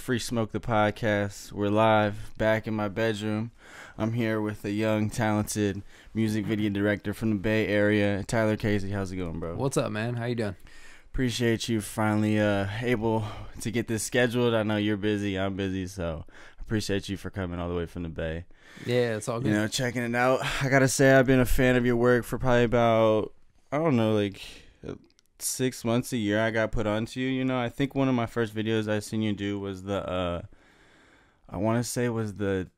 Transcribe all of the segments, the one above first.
Free Smoke the podcast. We're live back in my bedroom. I'm here with a young, talented music video director from the Bay Area, Tyler Casey. How's it going, bro? What's up, man? How you doing? Appreciate you finally able to get this scheduled. I know you're busy, I'm busy, so appreciate you for coming all the way from the Bay. Yeah, it's all good. You know, checking it out. I gotta say, I've been a fan of your work for probably about, I don't know, like 6 months, a year. I got put onto you. You know, I think one of my first videos I seen you do was the I want to say was the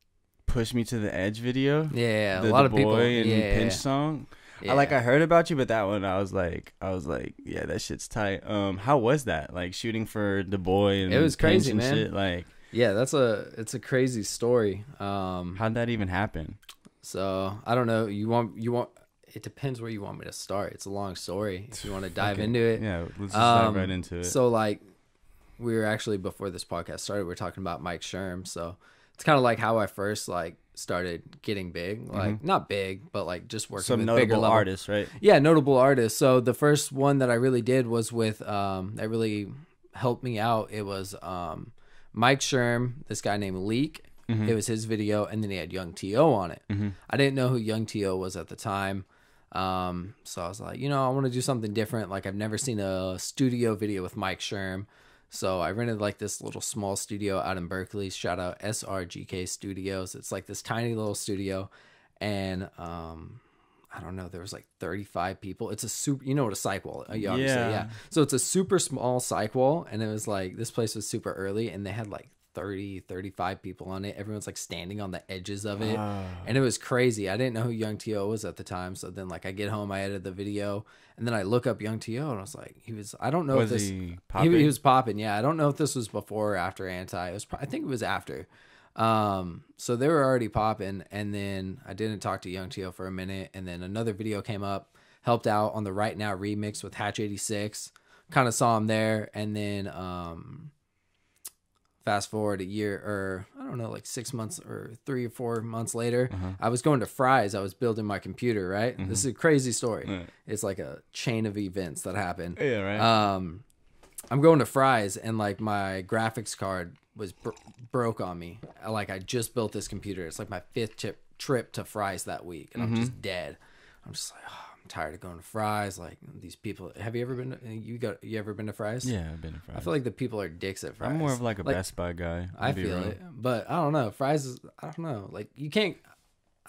Push Me to the Edge video. Yeah, a lot of people. And Yeah. Pinch song. Yeah. I heard about you, but that one I was like, yeah, that shit's tight. How was that? Like shooting for the boy and it was Pinch crazy, and man. shit? Like, yeah, it's a crazy story. how'd that even happen? So I don't know. You want. It depends where you want me to start. It's a long story. If you want to dive into it, Yeah, let's just dive right into it. So like, we were actually before this podcast started, we are talking about Mike Sherm. So it's kind of like how I first like started getting big, like not big, but like just working Some with bigger notable level artists, right? Yeah, notable artists. So the first one that I really did was with that really helped me out. It was Mike Sherm, this guy named Leak. It was his video, and then he had Young T.O. on it. I didn't know who Young T.O. was at the time. So I was like, I want to do something different. Like I've never seen a studio video with Mike Sherm. So I rented like this little small studio out in Berkeley. Shout out SRGK Studios. It's like this tiny little studio. And I don't know, there was like 35 people. It's a super, you know what a psych wall, yeah. So it's a super small psych wall. And it was like, this place was super early and they had like 35 people on it. Everyone's like standing on the edges of it. And it was crazy. I didn't know who Young T.O. was at the time. So then like I get home, I edit the video, and then I look up Young T.O. and I was like, I don't know if this, he popping? He was popping. Yeah. I don't know if this was before or after Anti. I think it was after. So they were already popping, and then I didn't talk to Young T.O. for a minute, and then another video came up, helped out on the Right Now remix with Hatch 86. Kind of saw him there, and then fast forward a year, or I don't know, like 6 months or 3 or 4 months later, I was going to Fry's. I was building my computer, right? This is a crazy story. Right. It's like a chain of events that happened. Yeah, right. I'm going to Fry's, and like my graphics card was broke on me. Like I just built this computer. It's like my 5th trip to Fry's that week, and I'm just dead. I'm just like, I'm tired of going to Fry's. Like these people. Have you ever been? You ever been to Fry's? Yeah, I've been to Fry's. I feel like the people are dicks at Fry's. I'm more of like a Best Buy guy. I feel it, but I don't know. Fry's is, I don't know. Like you can't.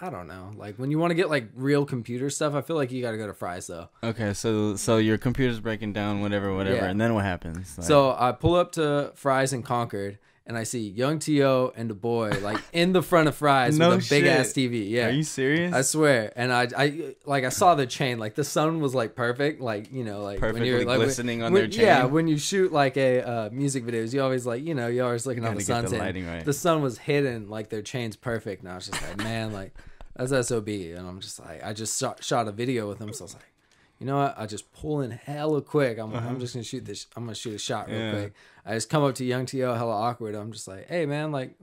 I don't know. Like when you want to get like real computer stuff, I feel like you got to go to Fry's though. Okay, so your computer's breaking down, whatever, Yeah. and then what happens? Like, So I pull up to Fry's in Concord, and I see Young T.O. and the boy like in the front of Fry's No with a big shit. ass TV. Yeah, Are you serious? I swear. And I saw the chain. Like the sun was like perfect. Like like Perfectly when you're like glistening on their chain. Yeah, when you shoot like a music videos, you always like you're always looking on the Gotta get the sunset. lighting right. The sun was hidden. Like their chain's perfect. And I was just like, man, like that's SOB. And I'm just like, I just shot a video with them. So I was like, you know what? I just pull in hella quick. I'm just gonna shoot this. I'm gonna shoot a shot real quick. I just come up to Young T.O. hella awkward. I'm just like, hey man, like,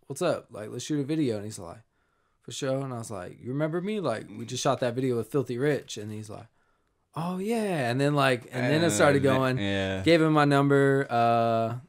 what's up? Like, let's shoot a video. And he's like, for sure. And I was like, you remember me? Like, we just shot that video with Filthy Rich. And he's like, oh yeah. And then then it started going. Yeah. Gave him my number.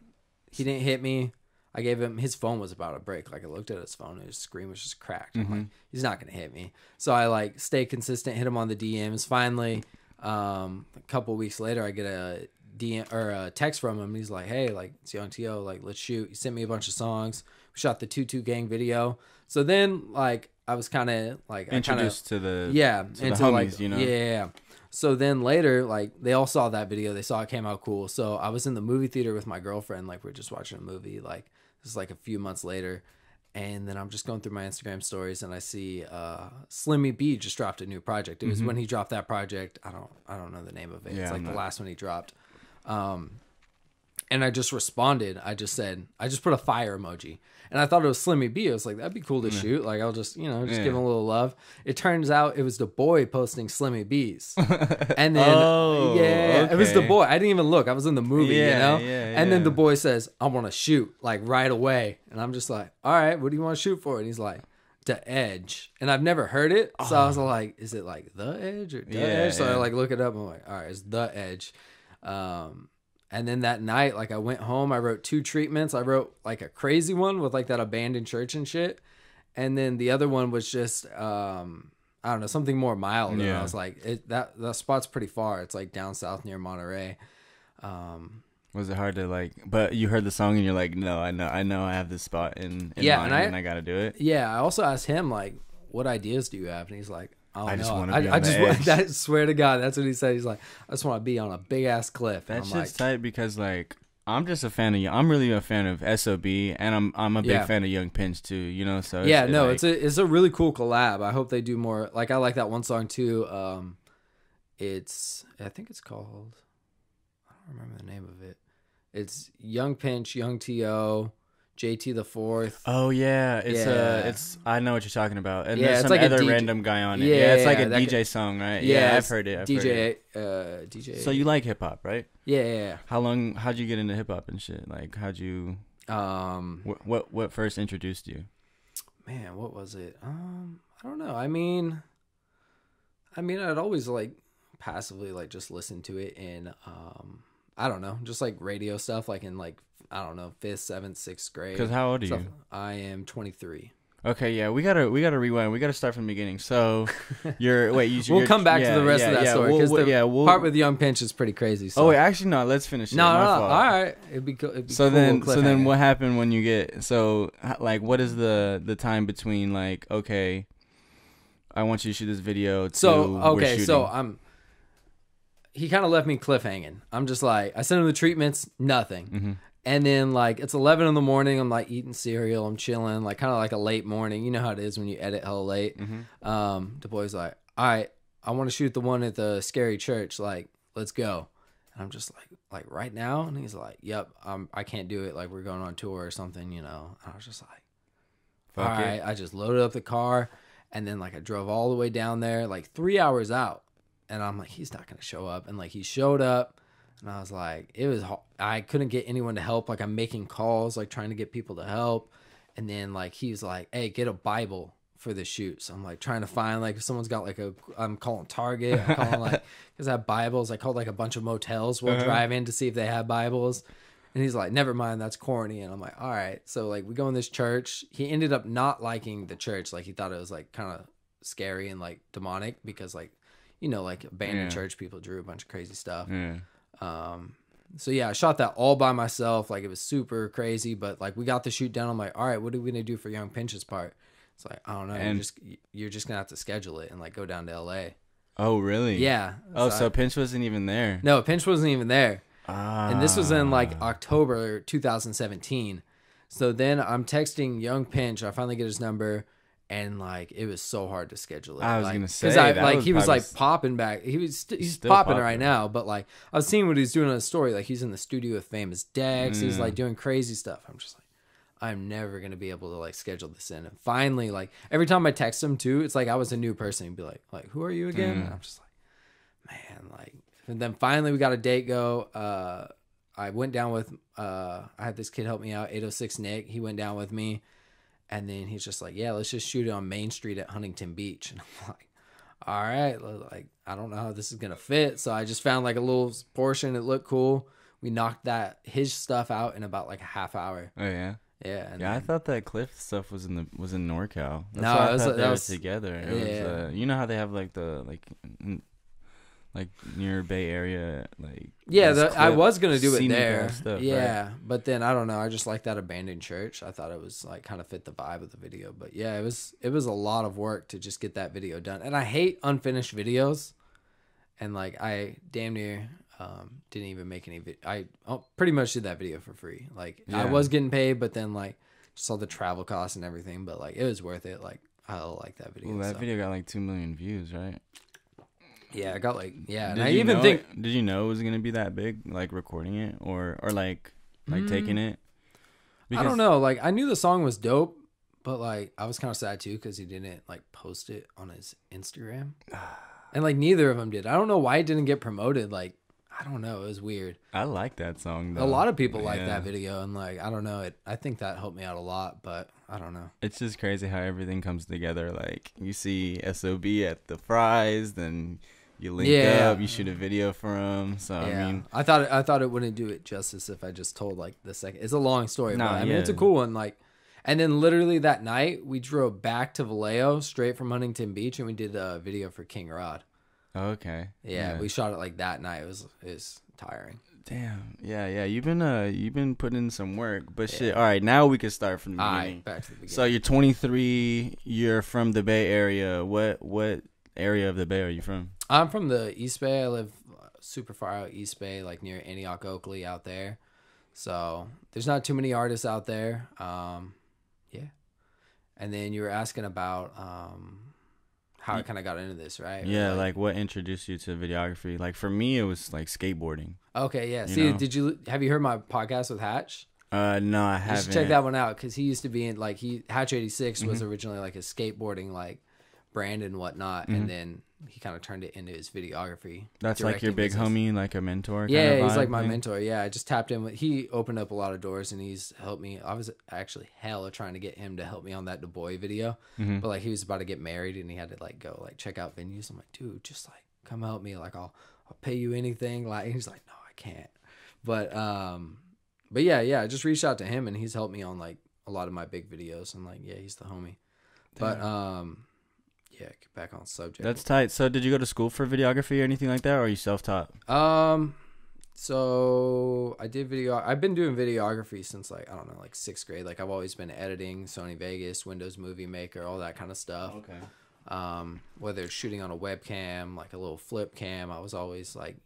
He didn't hit me. I gave him, his phone was about to break. Like I looked at his phone and his screen was just cracked. I'm like, he's not gonna hit me. So I like stay consistent, hit him on the DMs. Finally, a couple weeks later, I get a DM or a text from him. He's like, hey, like it's Young T.O., like let's shoot. He sent me a bunch of songs. We shot the 2-2 Gang video. So then like I was kind of like Introduced to the the homies, like, you know. Yeah. So then later, like they all saw that video. They saw it came out cool. So I was in the movie theater with my girlfriend. Like we're just watching a movie. Like this is like a few months later. And then I'm just going through my Instagram stories and I see Slimmy B just dropped a new project. It was when he dropped that project. I don't know the name of it. Yeah, it's like the last one he dropped. And I just responded. I just put a fire emoji. And I thought it was Slimmy B. I was like, that'd be cool to shoot. Like, I'll just, give him a little love. It turns out it was the boy posting Slimmy B's. And then, it was the boy. I didn't even look. I was in the movie, And then the boy says, I want to shoot, like, right away. And I'm just like, all right, what do you want to shoot for? And he's like, The Edge. And I've never heard it. So I was like, is it like The Edge or The Edge? So I like look it up. And I'm like, all right, it's The Edge. And then that night, like I went home, I wrote 2 treatments. I wrote like a crazy one with like that abandoned church and shit. And then the other one was just, I don't know, something more mild. And I was like, that spot's pretty far. It's like down south near Monterey. Was it hard to like, but you heard the song and you're like, no, I know I have this spot in mind and I got to do it. Yeah. I also asked him like, what ideas do you have? And he's like, I just want to be on the edge. I swear to God, that's what he said. He's like, I just want to be on a big ass cliff. That's just tight because like, I'm just a fan of, I'm really a fan of SOB and I'm a big fan of Young Pinch too, you know? So it's a really cool collab. I hope they do more. Like I like that one song too. I think it's called, I don't remember the name of it. It's Young Pinch, Young T.O., JT the Fourth. Oh yeah, it's I know what you're talking about. And there's some like other random guy on it. Yeah, it's like a DJ song, right? Yeah, I've heard it. DJ. So you like hip hop, right? Yeah. How'd you get into hip hop and shit? Like how'd you what first introduced you? Man, what was it? I don't know. I mean I'd always like passively like just listen to it in I don't know, just like radio stuff like in like I don't know, 5th, 7th, 6th grade. Because how old are you? I am 23. Okay, yeah, we gotta rewind. We gotta start from the beginning. So, we'll come back to the rest of that story because part with Young Pinch is pretty crazy. So. Oh wait, actually no. Let's finish it. No, all right. It'd be cool. So then, what happened when you get? So, like, what is the time between like, okay, I want you to shoot this video. He kind of left me cliffhanging. I'm just like, I sent him the treatments, nothing. Mm-hmm. And then like it's 11 in the morning. I'm like eating cereal. I'm chilling, like kind of like a late morning. You know how it is when you edit hella late. Mm-hmm. The boy's like, all right, I want to shoot the one at the scary church. Like, let's go. And I'm just like right now. And he's like, yep, I can't do it. Like we're going on tour or something, you know. And I was just like, all right. I just loaded up the car and then like I drove all the way down there, like 3 hours out. And I'm like, he's not going to show up. And like he showed up. And I was like, I couldn't get anyone to help. Like I'm making calls, like trying to get people to help. And then like, he's like, hey, get a Bible for the shoot. So I'm like trying to find like if someone's got like I'm calling Target. I'm calling like, because I have Bibles. I called like a bunch of motels we'll drive in to see if they have Bibles. And he's like, never mind, that's corny. And I'm like, all right. So like we go in this church. He ended up not liking the church. Like he thought it was like kind of scary and like demonic because like, you know, like abandoned church people drew a bunch of crazy stuff. Yeah. So yeah, I shot that all by myself. Like it was super crazy, but like we got the shoot done. I'm like, all right, what are we gonna do for Young Pinch's part? It's like, I don't know. And you're just gonna have to schedule it and like go down to LA. Oh really? Yeah. So Pinch wasn't even there. No, Pinch wasn't even there. And this was in like October 2017. So then I'm texting Young Pinch. I finally get his number. And like it was so hard to schedule it. I was like, gonna say because he was like popping back. He's popping right now, but like I was seeing what he's doing on the story. Like he's in the studio with Famous Dex. He's like doing crazy stuff. I'm just like, I'm never gonna be able to like schedule this in. And finally, like every time I text him too, it's like I was a new person. He'd be like, who are you again? And I'm just like, man, like. And then finally we got a date go. I went down with I had this kid help me out, 806 Nick. He went down with me. And then he's just like, yeah, let's just shoot it on Main Street at Huntington Beach. And I'm like, all right, like, I don't know how this is going to fit. So I just found like a little portion that looked cool. We knocked his stuff out in about like a half hour. Oh, yeah? Yeah. And I thought that Cliff stuff was in NorCal. That's no, why I thought they were together. It was, you know how they have like like near Bay Area, like I was gonna do it there, stuff, yeah, right? But then I don't know. I just like that abandoned church. I thought it was like kind of fit the vibe of the video. But yeah, it was a lot of work to just get that video done. And I hate unfinished videos, and like I damn near didn't even make any. I pretty much did that video for free. Like I was getting paid, but then like just all the travel costs and everything. But like it was worth it. Like I like that video. Well, that video got like 2 million views, right? Yeah, I got like and I even think. Did you know it was gonna be that big? Like recording it or like taking it? Because I don't know. Like I knew the song was dope, but like I was kind of sad too because he didn't like post it on his Instagram, and like neither of them did. I don't know why it didn't get promoted. Like I don't know. It was weird. I like that song though. A lot of people like that video, and like I don't know. I think that helped me out a lot, but I don't know. It's just crazy how everything comes together. Like you see SOB at the Fries, then You link up, you shoot a video for him. So I mean, I thought it wouldn't do it justice if I just told like the second. It's a long story, but I mean it's a cool one. Like, and then literally that night we drove back to Vallejo straight from Huntington Beach, and we did a video for King Rod. Okay. Yeah, we shot it like that night. It was tiring. Damn. Yeah. You've been putting in some work, but shit. All right, now we can start from the beginning. All right, back to the beginning. So you're 23. You're from the Bay Area. What area of the Bay are you from? I'm from the East Bay. I live super far out East Bay, like near Antioch, Oakley, out there. So there's not too many artists out there. Yeah. And then you were asking about how I kind of got into this, right? Yeah, like what introduced you to videography? Like for me, it was like skateboarding. Okay, yeah. See, have you heard my podcast with Hatch? No, I haven't. You should check that one out because he used to be in like Hatch 86 was originally like a skateboarding like brand and whatnot, and then he kind of turned it into his videography. That's like your big homie, like a mentor. Yeah, kind of he's like my vibe, mentor. Yeah, I just tapped in. He opened up a lot of doors, and he's helped me. I was actually hella trying to get him to help me on that Du Bois video, but like he was about to get married, and he had to like go like check out venues. I'm like, dude, just like come help me. Like I'll pay you anything. Like he's like, no, I can't. But yeah, I just reached out to him, and he's helped me on like a lot of my big videos, and like he's the homie. Damn. But yeah, get back on subject. That's tight. So did you go to school for videography or anything like that, or are you self-taught? So I did I've been doing videography since like, I don't know, like 6th grade. Like I've always been editing, Sony Vegas, Windows Movie Maker, all that kind of stuff. Okay. Whether it's shooting on a webcam, like a little flip cam, I was always like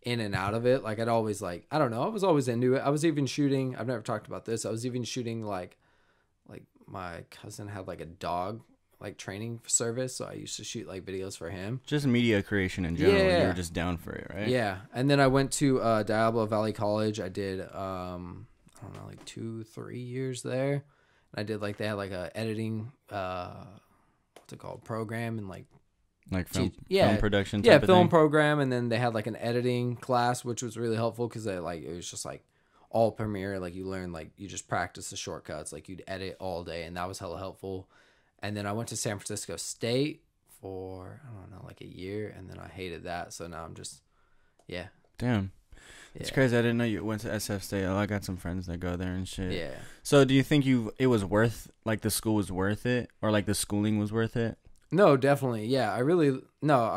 in and out of it. Like I'd always like, I don't know, I was always into it. I was even shooting, I've never talked about this. I was even shooting like my cousin had like a dog like training service, so I used to shoot like videos for him. Just media creation in general. You were just down for it, right? Yeah. And then I went to Diablo Valley College. I did I don't know, like 2-3 years there. And I did like, they had like a editing what's it called, program, and like film production type yeah, of film thing? program. And then they had like an editing class, which was really helpful because it was just like all Premiere. Like you learn, like you just practice the shortcuts, like you'd edit all day, and that was hella helpful. And then I went to San Francisco State for, I don't know, like a year, and then I hated that. So now I'm just, Damn. It's crazy. I didn't know you went to SF State. I got some friends that go there and shit. Yeah. So do you think it was worth, like the school was worth it, or like the schooling was worth it? No, definitely. Yeah, I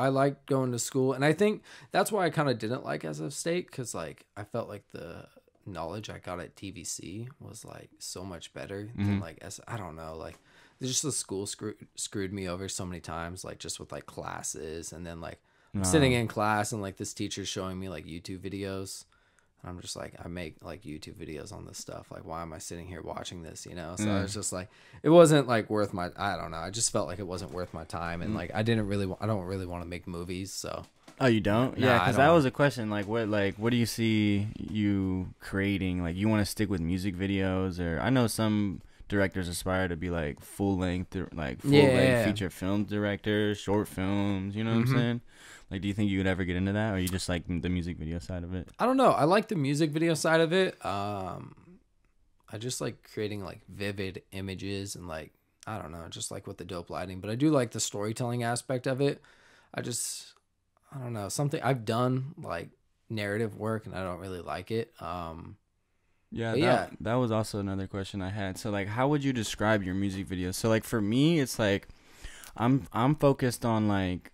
liked going to school. And I think that's why I kind of didn't like SF State, because like I felt like the knowledge I got at TVC was like so much better than like, I don't know, like just the school screwed me over so many times, like just with like classes, and then like I'm sitting in class and like this teacher's showing me like YouTube videos. And I'm just like, I make like YouTube videos on this stuff. Like, why am I sitting here watching this? You know? So I was just like, it wasn't like worth my, I don't know. I just felt like it wasn't worth my time. And like, I don't really want to make movies. So. Oh, you don't? Nah, yeah, because that was a question. Like, what do you see you creating? Like, you want to stick with music videos, or I know some directors aspire to be like full length feature film directors, short films. You know what I'm saying? Like, do you think you would ever get into that, or you just like the music video side of it? I don't know. I like the music video side of it. I just like creating like vivid images and like, I don't know, just like with the dope lighting. But I do like the storytelling aspect of it. I don't know, something I've done like narrative work, and I don't really like it. That was also another question I had. So like, how would you describe your music videos? So like for me, it's like I'm focused on like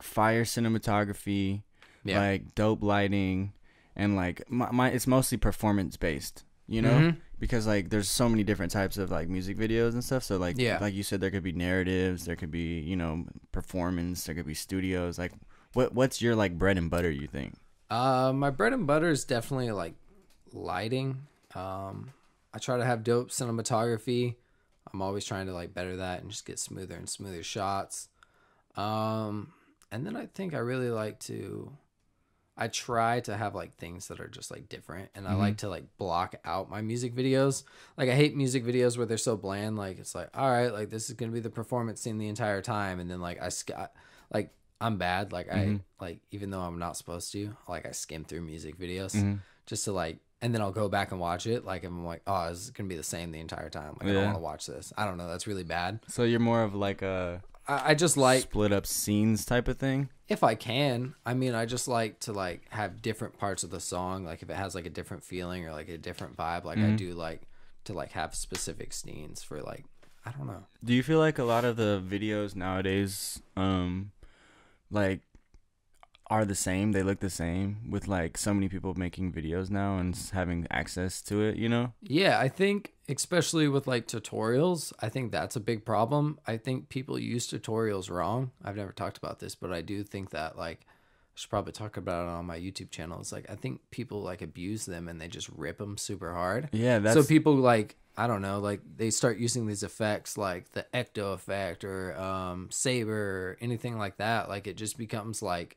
fire cinematography, like dope lighting, and like my it's mostly performance based, you know, because like there's so many different types of like music videos and stuff. So like like you said, there could be narratives, there could be, you know, performance, there could be studios. Like what's your like bread and butter, you think? My bread and butter is definitely like lighting. I try to have dope cinematography. I'm always trying to like better that and just get smoother and smoother shots. And then I think I really like I try to have like things that are just like different, and I like to like block out my music videos. Like I hate music videos where they're so bland. Like it's like, all right, like this is going to be the performance scene the entire time. And then like I'm bad. Like I like, even though I'm not supposed to, like I skim through music videos just to like, and then I'll go back and watch it. Like I'm like, oh, it's going to be the same the entire time. Like I don't want to watch this. I don't know. That's really bad. So you're more of like I just like split up scenes type of thing. if I can. I mean, I just like to like have different parts of the song. Like if it has like a different feeling or like a different vibe, like I do like to like have specific scenes for like, I don't know. Do you feel like a lot of the videos nowadays, like, are the same? They look the same with like so many people making videos now and having access to it, you know? Yeah, I think especially with like tutorials, I think that's a big problem. I think people use tutorials wrong. I've never talked about this, but I do think that like I should probably talk about it on my YouTube channel. It's like I think people like abuse them and they just rip them super hard. Yeah, that's so people like, I don't know, like they start using these effects like the ecto effect or saber or anything like that. Like it just becomes like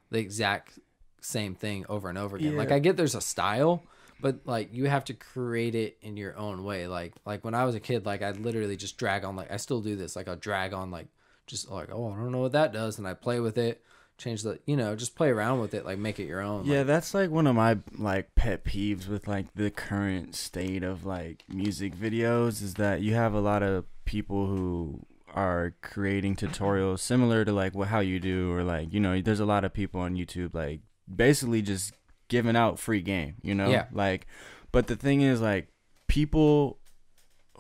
the exact same thing over and over again. Yeah. Like I get there's a style, but like you have to create it in your own way. Like when I was a kid, like I'd literally just drag on, like I still do this. Like I'll drag on like just like, oh, I don't know what that does, and I play with it, change the, you know, just play around with it, like make it your own. Yeah, like, that's like one of my like pet peeves with like the current state of like music videos is that you have a lot of people who are creating tutorials similar to like how you do, or like, you know, there's a lot of people on YouTube like basically just giving out free game, you know? Yeah. Like, but the thing is like people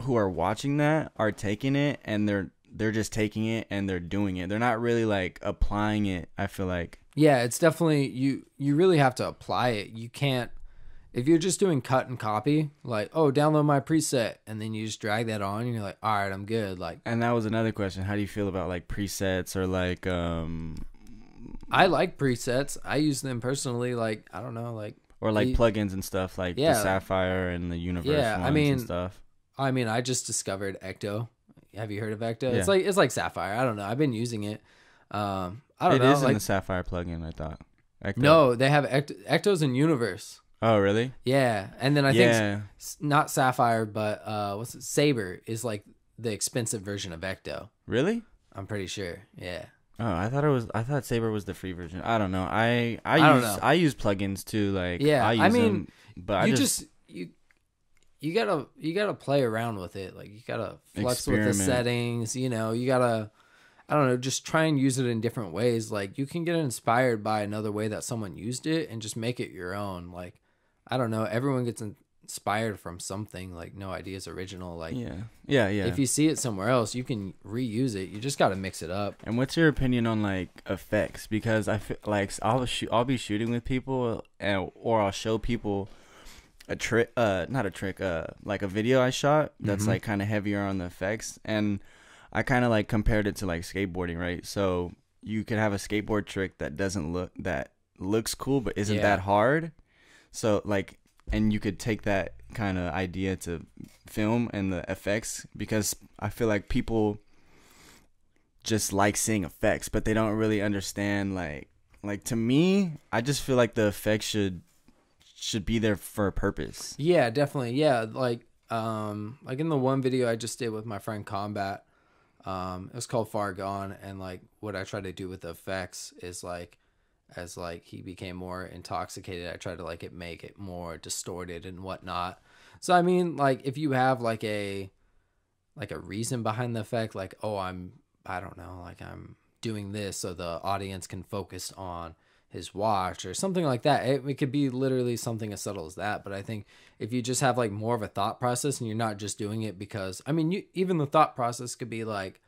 who are watching that are taking it and they're just taking it and they're doing it. They're not really like applying it, I feel like. Yeah, it's definitely you really have to apply it. You can't, if you're just doing cut and copy, like, oh, download my preset, and then you just drag that on, and you're like, all right, I'm good. Like, and that was another question. How do you feel about like presets or like I like presets. I use them personally. Like, I don't know, like, or like plugins and stuff, like the Sapphire and the Universe ones and stuff. I mean, I just discovered Ecto. Have you heard of Ecto? Yeah. It's like Sapphire. I don't know. I've been using it. I don't know. It is like, in the Sapphire plugin, I thought. Ecto. No, they have Ecto's in Universe. Oh, really? Yeah, and then I think not Sapphire, but what's it? Saber is like the expensive version of Ecto. Really? I'm pretty sure. Yeah. Oh, I thought Saber was the free version. I don't know. I don't know. I use plugins too. Like, yeah, I mean, them, but you gotta play around with it. Like you gotta flex with the settings. You know, you gotta, I don't know, just try and use it in different ways. Like you can get inspired by another way that someone used it and just make it your own. Like, I don't know, everyone gets inspired from something. Like no idea is original. Like yeah. If you see it somewhere else, you can reuse it. You just gotta mix it up. And what's your opinion on like effects? Because I feel like I'll be shooting with people, or I'll show people a trick, not a trick, like a video I shot that's like kind of heavier on the effects, and I kind of like compared it to like skateboarding, right? So you could have a skateboard trick that looks cool but isn't that hard. So like, and you could take that kind of idea to film and the effects, because I feel like people just like seeing effects, but they don't really understand like to me, I just feel like the effects should be there for a purpose. Yeah, definitely. Yeah, like in the one video I just did with my friend Combat, it was called Far Gone, and like what I try to do with the effects is like, as like he became more intoxicated, I tried to like make it more distorted and whatnot. So I mean, like if you have like a reason behind the effect, like, oh, I don't know, like I'm doing this so the audience can focus on his watch or something like that. It could be literally something as subtle as that. But I think if you just have like more of a thought process and you're not just doing it because, I mean, even the thought process could be like,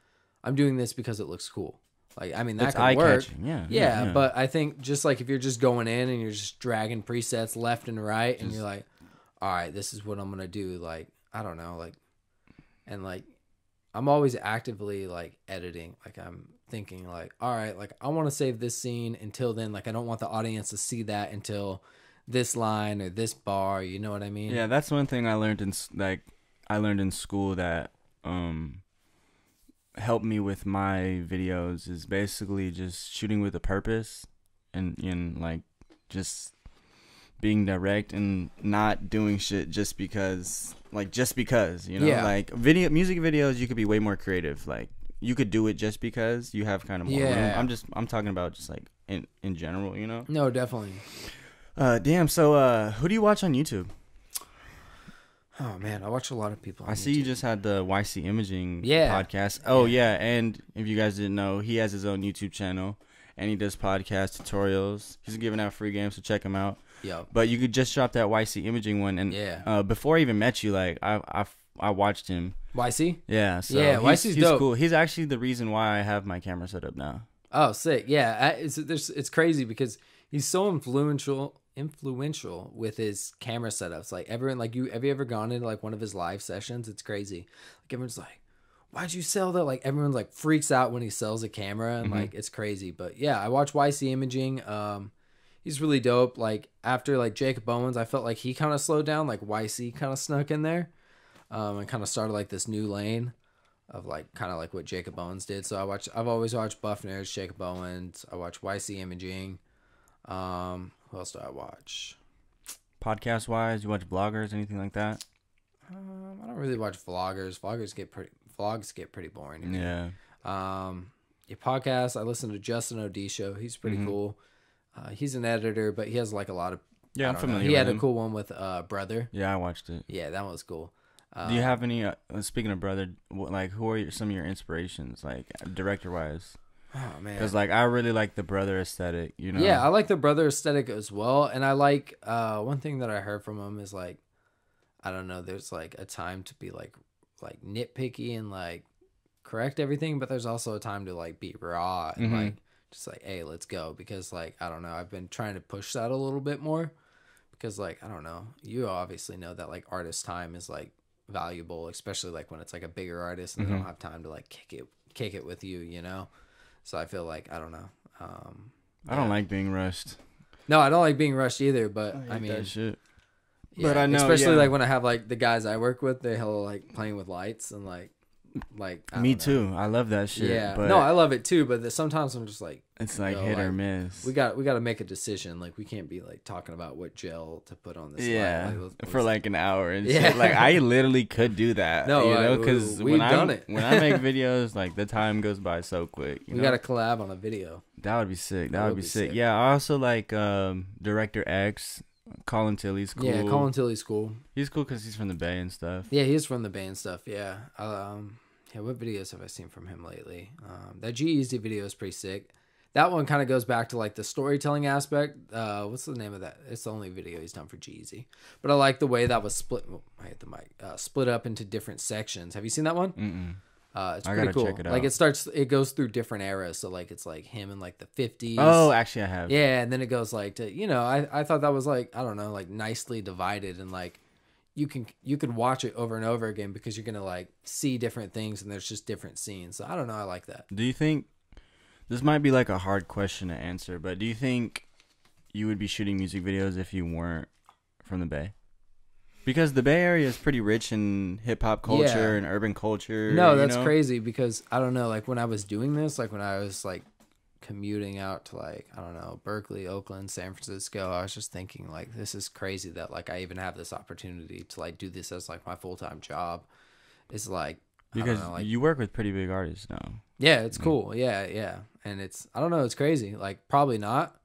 I'm doing this because it looks cool. Like, I mean, that it's could work. Yeah. But I think just like if you're just going in and you're just dragging presets left and right, and you're like, all right, this is what I'm going to do. Like, I don't know, like, and like, I'm always actively like editing. Like I'm thinking like, all right, like I want to save this scene until then. Like I don't want the audience to see that until this line or this bar. You know what I mean? Yeah, that's one thing I learned in school that helped me with my videos is basically just shooting with a purpose and like just being direct and not doing shit just because, you know. Like music videos, you could be way more creative. Like you could do it just because you have kind of more room. I'm talking about just like in general, you know. No, definitely. Damn. So who do you watch on YouTube? Oh man, I watch a lot of people on I see YouTube. you just had the YC Imaging Yeah. podcast. Oh yeah, and if you guys didn't know, he has his own YouTube channel and he does podcast tutorials. He's giving out free games, so check him out. Yep. But you could just drop that YC Imaging one, and before I even met you, like I watched him. YC? Yeah, so Yeah, YC's dope. Cool. He's actually the reason why I have my camera set up now. Oh, sick. Yeah, it's crazy because he's so influential with his camera setups. Like everyone, like have you ever gone into like one of his live sessions? It's crazy. Like everyone's like, why'd you sell that? Like everyone's like freaks out when he sells a camera, and like it's crazy. But yeah, I watch YC Imaging. He's really dope. Like after like Jacob Owens, I felt like he kind of slowed down. Like YC kind of snuck in there, and kind of started like this new lane of like kind of like what Jacob Owens did. So I've always watched Buff Nerds, Jacob Owens. I watch YC Imaging. Who else do I watch? Podcast wise, you watch vloggers, anything like that? I don't really watch vloggers. Vlogs get pretty boring to me. Yeah. Your podcast, I listen to Justin O'D show. He's pretty cool. He's an editor, but he has like a lot of I'm familiar. He with had him. a cool one with Brother. Yeah, I watched it. Yeah, that one was cool. Do you have any? Speaking of Brother, like who are some of your inspirations, like director wise? Oh man, Because like I really like the Brother aesthetic, you know. Yeah, I like the Brother aesthetic as well, and I like one thing that I heard from him is like, I don't know, there's like a time to be like nitpicky and like correct everything, but there's also a time to like be raw and like just like, hey, let's go, because like I don't know, I've been trying to push that a little bit more, because like I don't know, you obviously know that like artist time is like valuable, especially like when it's like a bigger artist and they don't have time to like kick it with you, you know. So I feel like I don't know. I don't like being rushed. No, I don't like being rushed either. But I mean, that shit. Yeah, but I know, especially like when I have like the guys I work with, they hella like playing with lights and like me too. I love that shit. Yeah, but no, I love it too. But sometimes I'm just like, it's like hit or miss. We got to make a decision. Like we can't be like talking about what gel to put on this. Yeah, light. Like, for like an hour and shit. Like I literally could do that. No, you know, because we've done it. when I make videos, like the time goes by so quick. We got to collab on a video. That would be sick. That would be sick. Yeah, I also like Director X. Colin Tilley's cool. Yeah, Colin Tilley's cool. He's cool because he's from the Bay and stuff. Yeah, he's from the Bay and stuff. Yeah. Yeah, what videos have I seen from him lately? That G-Eazy video is pretty sick. That one kind of goes back to like the storytelling aspect. What's the name of that? It's the only video he's done for G-Eazy. But I like the way that was split. Oh, I hit the mic. Split up into different sections. Have you seen that one? It's pretty cool. Check it out. Like it goes through different eras. So like it's like him in like the 50s. Oh, actually I have. Yeah, and then it goes like to, you know, I thought that was like, I don't know, like nicely divided, and like you can watch it over and over again because you're gonna like see different things and there's just different scenes. So I don't know, I like that. Do you think this might be like a hard question to answer, but do you think you would be shooting music videos if you weren't from the Bay? Because the Bay Area is pretty rich in hip hop culture and urban culture. No, that's crazy, because I don't know, like when I was doing this, like when I was like commuting out to like, I don't know, Berkeley, Oakland, San Francisco, I was just thinking like, this is crazy that like I even have this opportunity to like do this as like my full-time job. It's like, because I don't know, like, you work with pretty big artists now. Yeah, it's cool. Yeah. And it's, I don't know, it's crazy. Like probably not.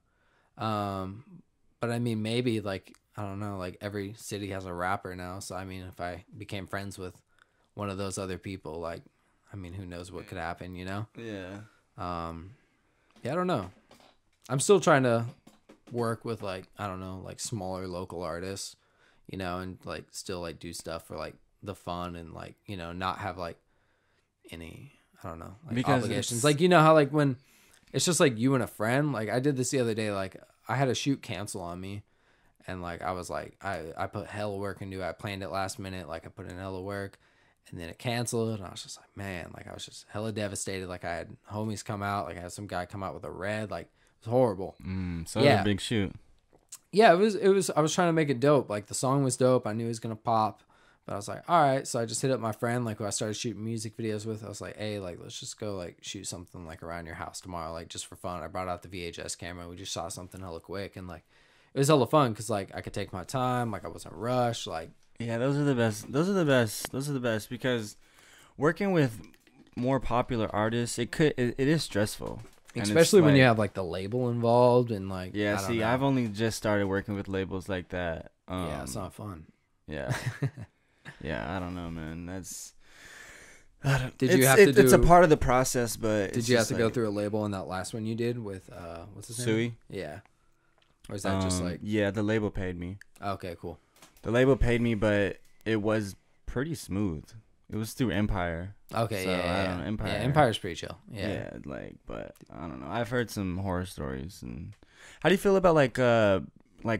But I mean, maybe like, I don't know, like every city has a rapper now. So, I mean, if I became friends with one of those other people, like, I mean, who knows what could happen, you know? Yeah. Yeah, I don't know. I'm still trying to work with like, I don't know, like smaller local artists, you know, and like still like do stuff for like the fun and like, you know, not have like any, I don't know, like because obligations. Like, you know how like when it's just like you and a friend, like I did this the other day, like I had a shoot cancel on me. And like I was like, I put hella work into it. I planned it last minute. Like I put in hella work, and then it canceled. And I was just like, man, like I was just hella devastated. Like I had homies come out. Like I had some guy come out with a red. Like it was horrible. So it was a big shoot. Yeah, it was. I was trying to make it dope. Like the song was dope. I knew it was gonna pop. But I was like, all right. So I just hit up my friend, like who I started shooting music videos with. I was like, hey, like let's just go like shoot something like around your house tomorrow, like just for fun. I brought out the VHS camera. We just shot something hella quick, and like it was hella fun because like I could take my time, like I wasn't rushed. Like, yeah, those are the best because working with more popular artists, it is stressful, especially when you have like the label involved and like, yeah. See, I've only just started working with labels like that. Yeah, it's not fun. Yeah. Yeah, I don't know, man. That's. Did you have to do? It's a part of the process, but Did you have to go through a label on that last one you did with what's his name? Sui? Yeah. Or is that just like? Yeah, the label paid me. Okay, cool. The label paid me, but it was pretty smooth. It was through Empire. Okay, so, yeah. I don't know, Empire. Yeah, Empire's pretty chill. Yeah. Yeah, but I don't know. I've heard some horror stories. And how do you feel about like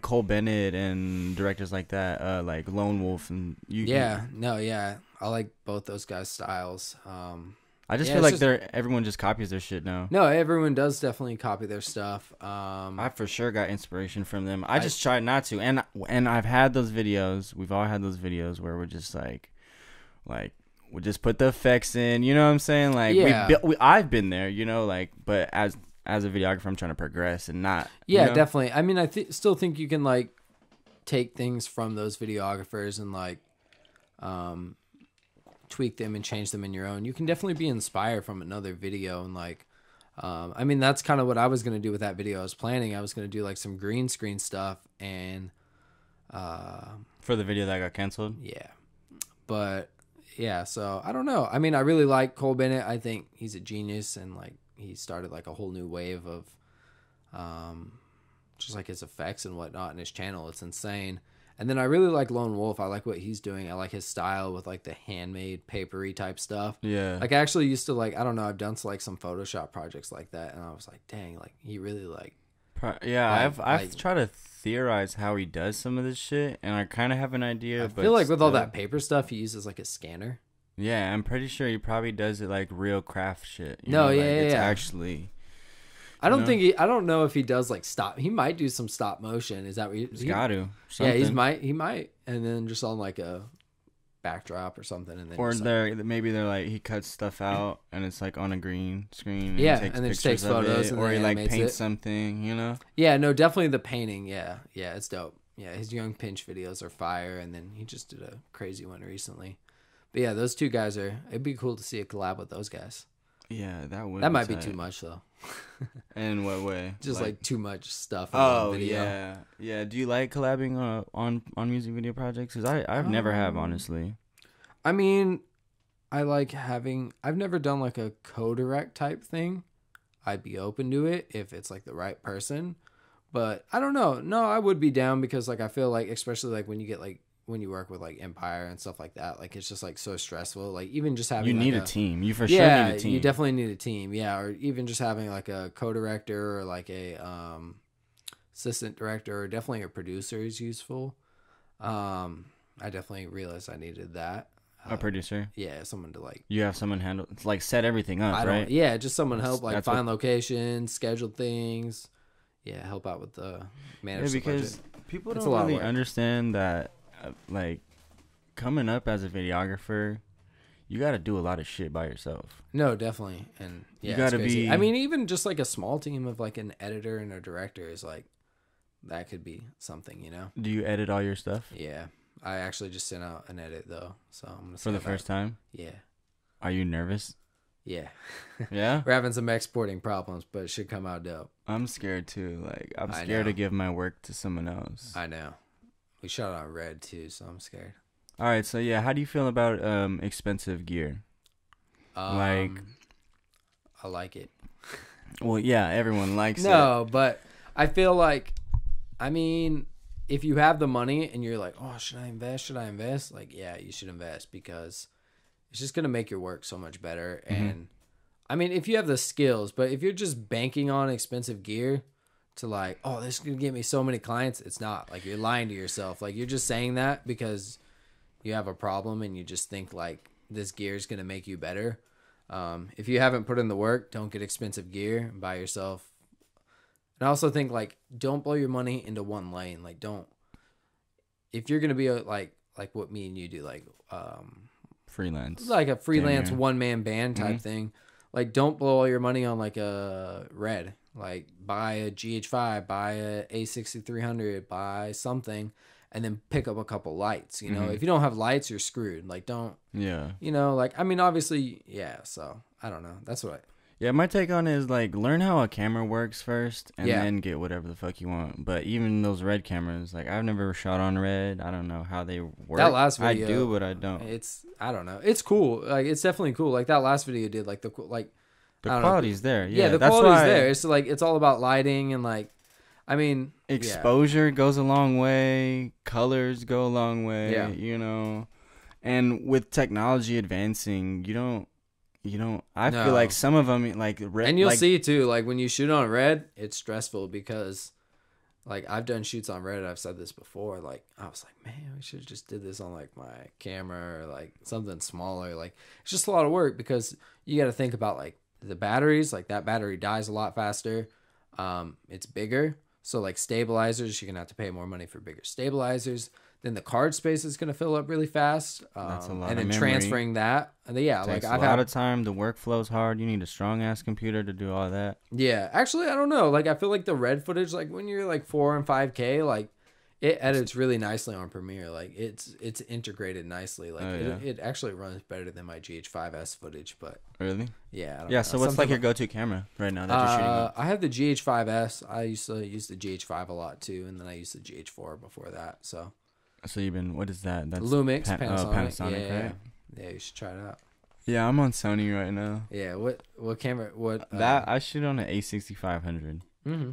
Cole Bennett and directors like that, like Lone Wolf and you? Yeah, no, yeah. I like both those guys' styles. I just feel like everyone just copies their shit now. No, everyone does definitely copy their stuff. I for sure got inspiration from them. I just tried not to, and I've had those videos. We've all had those videos where we're just like we just put the effects in. You know what I'm saying? Like I've been there. You know, like but as a videographer, I'm trying to progress and not. Yeah, you know? definitely. I mean, I still think you can like take things from those videographers and like tweak them and change them in your own. You can definitely be inspired from another video and like I mean that's kind of what I was going to do with that video. I was going to do like some green screen stuff and for the video that got canceled. Yeah. But yeah, so I don't know. I mean, I really like Cole Bennett. I think he's a genius and like he started like a whole new wave of just like his effects and whatnot in his channel. It's insane. And then I really like Lone Wolf. I like what he's doing. I like his style with like the handmade papery type stuff. Yeah. Like I actually used to like, I don't know, I've done like some Photoshop projects like that. And I was like, dang, like he really like. Yeah, I've tried to theorize how he does some of this shit. And I kind of have an idea. I feel like with all that paper stuff, he uses like a scanner. Yeah, I'm pretty sure he probably does it like real craft shit. No, know? yeah, like, yeah, it's yeah. Actually. I don't know if he does like stop. He might do some stop motion. Is that what he's got to? Yeah, he might, and then just on like a backdrop or something, and then or maybe they're like he cuts stuff out and it's like on a green screen. And and then just takes photos, or he like paints it. something, you know? Yeah, no, definitely the painting. Yeah, it's dope. Yeah, his Young Pinch videos are fire, and then he just did a crazy one recently. But yeah, those two guys it'd be cool to see a collab with those guys. Yeah, that might be too much though. In what way? Just like too much stuff in one video. Yeah. Do you like collabing on music video projects? Because I've never have, honestly. I mean, I like having. I've never done like a co-direct type thing. I'd be open to it if it's like the right person, but I don't know. No, I would be down because like I feel like especially like when you get like. When you work with like Empire and stuff like that, like it's just like so stressful. Like even just having you need a team. You for sure need a team. You definitely need a team. Yeah, or even just having like a co-director or like a assistant director or definitely a producer is useful. I definitely realized I needed that. A producer. Yeah, someone to like. You have someone handle like set everything up, right? Yeah, just someone help like find locations, schedule things. Yeah, help out with the management. Yeah, because people don't really understand that. Like coming up as a videographer, you got to do a lot of shit by yourself. No, definitely, and yeah, you got to be. I mean, even just like a small team of like an editor and a director is like that could be something, you know. Do you edit all your stuff? Yeah, I actually just sent out an edit though, so I'm gonna for the first time. Yeah. Are you nervous? Yeah. Yeah. We're having some exporting problems, but it should come out dope. I'm scared too. Like I'm scared to give my work to someone else. I know. We shot on red too, so I'm scared. All right, so yeah, how do you feel about expensive gear? I like it. Well, yeah, everyone likes it. No, but I feel like, I mean, if you have the money and you're like, oh, should I invest? Like, yeah, you should invest because it's just gonna make your work so much better. Mm-hmm. And I mean, if you have the skills, but if you're just banking on expensive gear. To like, oh, this is gonna get me so many clients. It's not. Like you're lying to yourself. Like you're just saying that because you have a problem and you just think like this gear is gonna make you better. If you haven't put in the work, don't get expensive gear and buy yourself. And I also think like don't blow your money into one lane. Like don't. If you're gonna be like what me and you do, like freelance, like a freelance one man band type thing. Like don't blow all your money on like a Red. Like buy a GH5, buy a A6300, buy something, and then pick up a couple lights. You know, if you don't have lights, you're screwed. Like don't. Yeah. You know, like I mean, obviously, yeah. So I don't know. That's what. Yeah, my take on it is like learn how a camera works first, and Yeah. then get whatever the fuck you want. But even those red cameras, like I've never shot on red. I don't know how they work. That last video, I do, but I don't. I don't know. It's cool. Like it's definitely cool. Like that last video did. Like the Quality's there. Yeah, the that's quality's why there. It's like it's all about lighting and like, I mean, exposure goes a long way. Colors go a long way. Yeah. You know, and with technology advancing, you don't. I feel like some of them like red, and you'll like, see too. Like when you shoot on red, it's stressful because, like I've done shoots on red. I've said this before. Like I was like, man, we should have just did this on like my camera or like something smaller. Like it's just a lot of work because you got to think about like the batteries. Like that battery dies a lot faster. It's bigger, so like stabilizers, you're gonna have to pay more money for bigger stabilizers. Then the card space is gonna fill up really fast. That's a lot and of then memory. transferring that. And then, yeah, takes like a lot of time. The workflow's hard. You need a strong ass computer to do all that. Yeah, actually, I don't know. Like, I feel like the red footage, like when you're like 4 and 5K, like it edits really nicely on Premiere. Like it's integrated nicely. Like it actually runs better than my GH5S footage. But really, yeah, I don't yeah. know. So what's like your go-to camera right now that you're shooting on? I have the GH5S. I used to use the GH5 a lot too, and then I used the GH4 before that. So you've been, what is that? That's Lumix, Panasonic. Panasonic, Yeah, right? Yeah, you should try it out. Yeah, I'm on Sony right now. Yeah, what camera? What that I shoot on an A6500. Mm-hmm.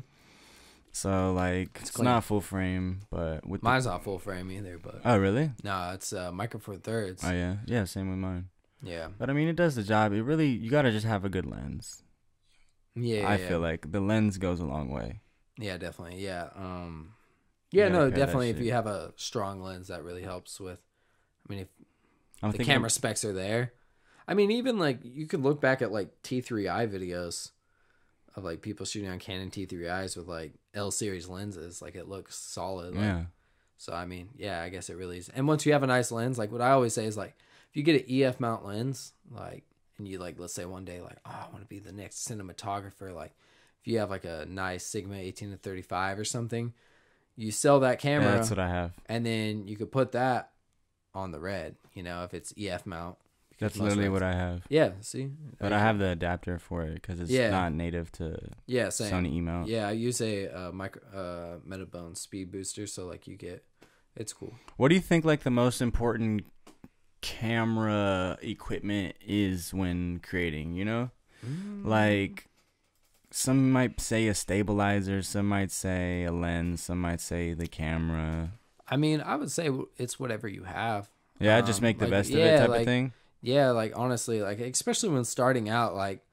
So like it's not full frame, but with mine's not full frame either. But oh really? No, it's Micro Four Thirds. Oh yeah, same with mine. Yeah, but I mean it does the job. It really, you gotta just have a good lens. Yeah, I feel like the lens goes a long way. Yeah, definitely. Yeah. Definitely. If you have a strong lens, that really helps with. I mean, if the camera specs are there, I mean, even like you could look back at like T3i videos of like people shooting on Canon T3is with like L series lenses. Like it looks solid. Like, yeah. So I mean, yeah, I guess it really is. And once you have a nice lens, like what I always say is like, if you get an EF mount lens, like, and you like, let's say one day, like, oh, I want to be the next cinematographer. Like, if you have like a nice Sigma 18-35 or something, you sell that camera. Yeah, that's what I have. And then you could put that on the red, you know, if it's EF mount. That's literally what I have. Yeah, see? But I have the adapter for it because it's not native to same. Sony E-mount. Yeah, I use a Metabone speed booster, so like you get, it's cool. What do you think like the most important camera equipment is when creating, you know? Like some might say a stabilizer, some might say a lens, some might say the camera. I mean, I would say it's whatever you have. Yeah, just make the best of it type of thing. Yeah, like honestly, like especially when starting out, like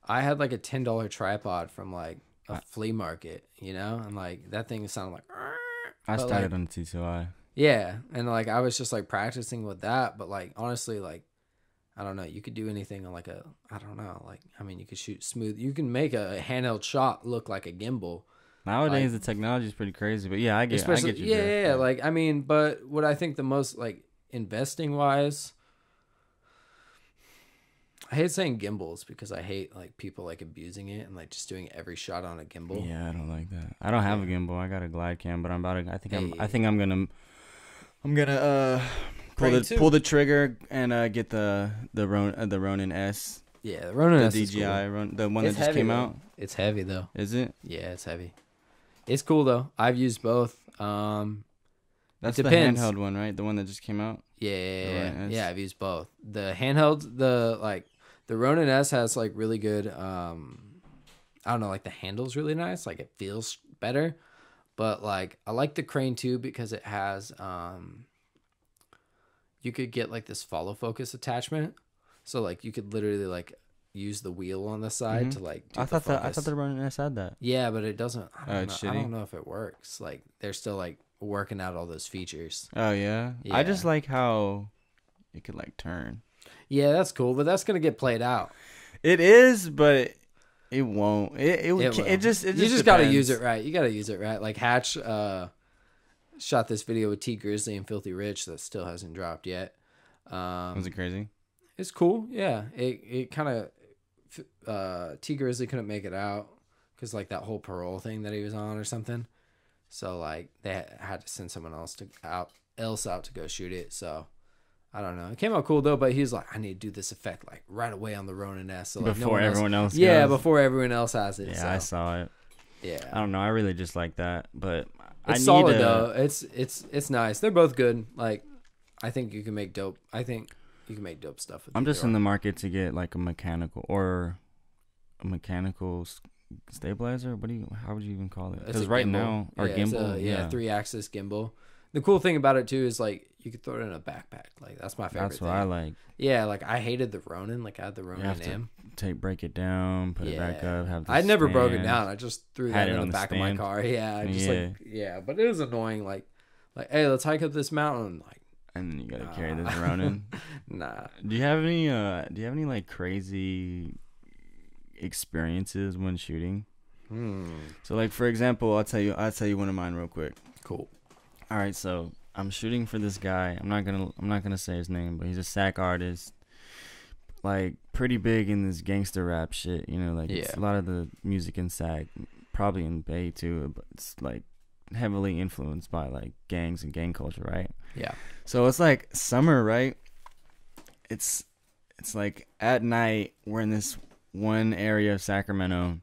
I had like a $10 tripod from like a flea market, you know, and like that thing sounded like. I started on the T2i. Yeah, and like I was just like practicing with that, but like honestly, like I don't know, you could do anything on like I don't know, like I mean, you could shoot smooth. You can make a handheld shot look like a gimbal. Nowadays, the technology is pretty crazy, but yeah, I get you. Yeah, like I mean, but what I think the most like investing wise, I hate saying gimbals because I hate like people like abusing it and like just doing every shot on a gimbal. Yeah, I don't like that. I don't have a gimbal. I got a glide cam, but I think I'm gonna pull the trigger and get the Ronin S. Yeah, the Ronin S. The DJI, cool. The one that just came out. It's heavy though. Is it? Yeah, it's heavy. It's cool though. I've used both. That's the handheld one, right? The one that just came out. Yeah. I've used both. The handheld, the Ronin S has like really good. I don't know, like the handle's really nice. Like it feels better, but like I like the Crane too because it has. You could get like this follow focus attachment, so like you could literally like use the wheel on the side to like. I thought the Ronin S had that. Yeah, but it doesn't. I don't know if it works. Like they're still like working out all those features. Oh yeah. I just like how it could like turn. Yeah, that's cool, but that's gonna get played out. It is, but it won't. It just you just gotta use it right. You gotta use it right. Like Hatch shot this video with T Grizzly and Filthy Rich that still hasn't dropped yet. Was it crazy? It's cool. Yeah, it kind of T Grizzly couldn't make it out because like that whole parole thing that he was on or something. So like they had to send someone else out to go shoot it. So I don't know. It came out cool though, but he's like, I need to do this effect like right away on the Ronin S. So like Before everyone else Yeah, goes. before everyone else has it. Yeah, so. I saw it. Yeah. I don't know. I really just like that, but It's I solid need though. It's nice. They're both good. Like, I think you can make dope. Stuff. With I'm just either in the market to get like a mechanical stabilizer. How would you even call it? Because right now, our gimbal, 3-axis gimbal. The cool thing about it too is like you could throw it in a backpack. Like that's my favorite. That's what thing. I like. Yeah, like I hated the Ronin. Like I had the Ronin M. Break it down, put it back up. I'd never broke it down. I just threw that in the back of my stand. car. Yeah, but it was annoying. Like, hey, let's hike up this mountain. Like, and then you gotta carry this Ronin. Nah. Do you have any like crazy experiences when shooting? So like for example, I'll tell you one of mine real quick. Cool. All right, so I'm shooting for this guy. I'm not gonna say his name, but he's a SAC artist, like pretty big in this gangster rap shit. You know, like it's a lot of the music in SAC, probably in Bay too, but it's like heavily influenced by like gangs and gang culture, right? Yeah. So it's like summer, right? It's like at night we're in this one area of Sacramento,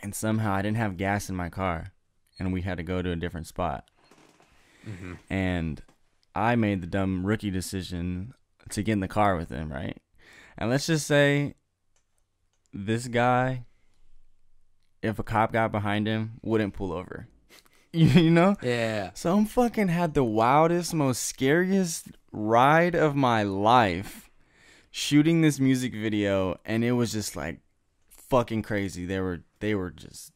and somehow I didn't have gas in my car, and we had to go to a different spot. Mm-hmm. And I made the dumb rookie decision to get in the car with him, right? And let's just say this guy, if a cop got behind him, wouldn't pull over. You know? Yeah. So I'm fucking had the wildest, most scariest ride of my life shooting this music video, and it was just like fucking crazy. They were just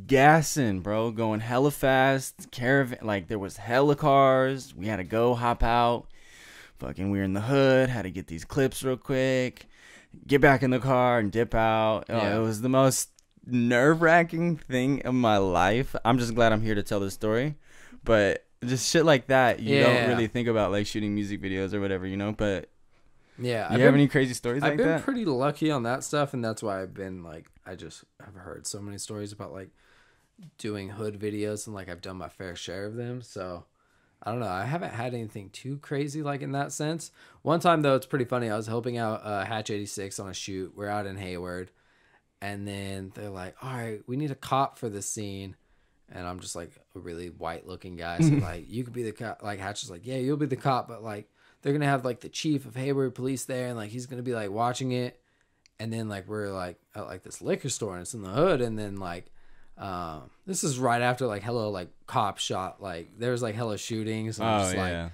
gassing, bro, going hella fast. Caravan, like there was hella cars. We had to go hop out. Fucking, we were in the hood. Had to get these clips real quick. Get back in the car and dip out. Oh, it was the most nerve-wracking thing of my life. I'm just glad I'm here to tell this story, but just shit like that you don't really think about, like shooting music videos or whatever, you know. But you have any crazy stories like that? I've been pretty lucky on that stuff, and that's why I've been like, I just have heard so many stories about like doing hood videos, and like I've done my fair share of them. So I don't know, I haven't had anything too crazy like in that sense. One time though, it's pretty funny. I was helping out Hatch 86 on a shoot. We're out in Hayward. And then they're like, all right, we need a cop for this scene. And I'm just like a really white looking guy. So like, you could be the cop. Like Hatch is like, yeah, you'll be the cop. But like, they're going to have like the chief of Hayward police there. And like, he's going to be like watching it. And then like, we're like at like this liquor store and it's in the hood. And then like, this is right after like hella like cop shot. Like there's like hella shootings. And I'm just like,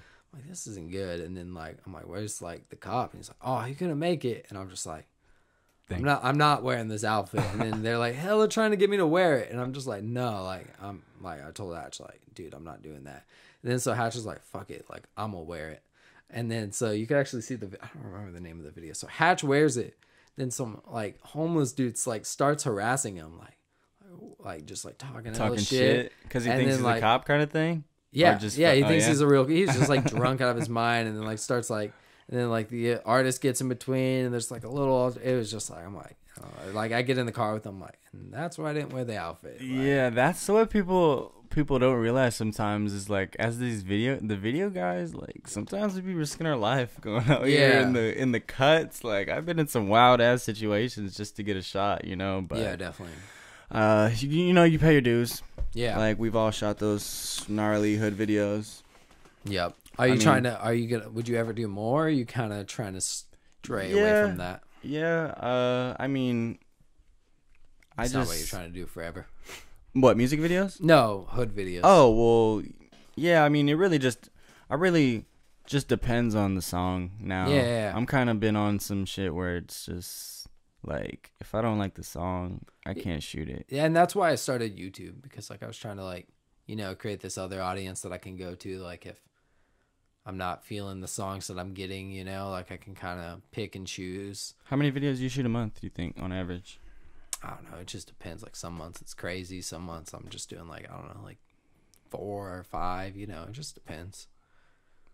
this isn't good. And then like, I'm like, where's like the cop? And he's like, oh, you're going to make it. And I'm just like, I'm not wearing this outfit. And then they're like, hella trying to get me to wear it. And I'm just like, no, like, I'm like, I told Hatch, like, dude, I'm not doing that. And then so Hatch is like, fuck it. Like, I'm gonna wear it. And then so you can actually see I don't remember the name of the video. So Hatch wears it. Then some like homeless dudes like starts harassing him. Like just like talking shit. Because he thinks he's a cop kind of thing? Yeah. He thinks he's he's just like drunk out of his mind. And then like starts like, and then like the artist gets in between, and there's like a little. It was just like I'm like I get in the car with them, like, and that's why I didn't wear the outfit. Like, yeah, that's what people don't realize sometimes is like as the video guys, like sometimes we be risking our life going out here in the cuts. Like I've been in some wild ass situations just to get a shot, you know. But yeah, definitely. You know, you pay your dues. Yeah, like we've all shot those gnarly hood videos. Yep. Would you ever do more? Or are you kind of trying to stray away from that? Yeah. I mean, That's not what you're trying to do forever. What, music videos? No, hood videos. Oh, well, yeah, I mean, it really just depends on the song now. Yeah. I'm kind of been on some shit where it's just like, if I don't like the song, I can't shoot it. Yeah, and that's why I started YouTube, because like I was trying to like, you know, create this other audience that I can go to, like if I'm not feeling the songs that I'm getting, you know, like I can kind of pick and choose. How many videos do you shoot a month, do you think, on average? I don't know. It just depends. Like some months it's crazy. Some months I'm just doing like, I don't know, like 4 or 5, you know, it just depends.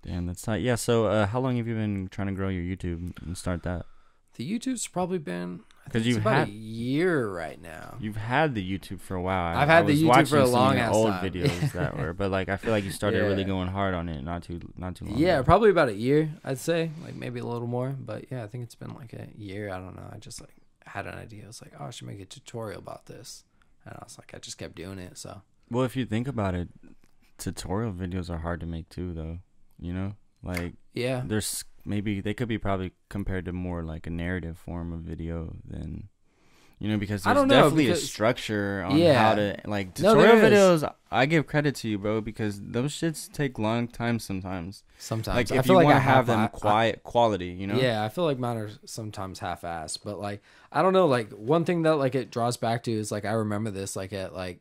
Damn, that's tight. Yeah, so how long have you been trying to grow your YouTube and start that? The YouTube's probably been Because it's you've about had a year right now. you've had the YouTube for a while. I've had I the was YouTube watching for a some long of your ass old time. videos that were, but like I feel like you started really Yeah. going hard on it not too long Yeah, ago. probably about a year, I'd say, like maybe a little more. But yeah, I think it's been like a year. I don't know. I just like had an idea. I was like, oh, I should make a tutorial about this, and I was like, I just kept doing it. So Well, if you think about it, tutorial videos are hard to make too, though. You know, like yeah, there's maybe they could be probably compared to more like a narrative form of video than, you know, because I there's don't know, definitely a because- structure on Yeah. how to like No, tutorial there is. videos. I give credit to you, bro, because those shits take long time sometimes. sometimes Like I if feel you like want I to have them I- quiet quality, you know. Yeah, I feel like mine are sometimes half-assed, but like I don't know. Like one thing that like it draws back to is like I remember this like at like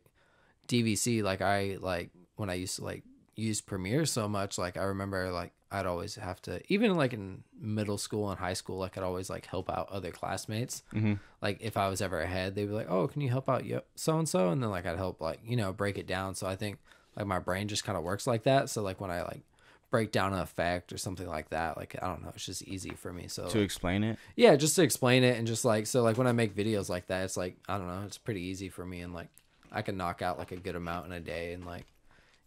DVC, like I like when I used to like use Premiere so much, like I remember like I'd always have to, even like in middle school and high school, like I'd always like help out other classmates. Mm-hmm. Like if I was ever ahead, they'd be like, oh, can you help out so and so, and then like I'd help like, you know, break it down. So I think like my brain just kind of works like that. So like when I like break down an effect or something like that, like I don't know, it's just easy for me. So To like, explain it. yeah, just to explain it, and just like so like when I make videos like that, it's like I don't know, it's pretty easy for me, and like I can knock out like a good amount in a day. And like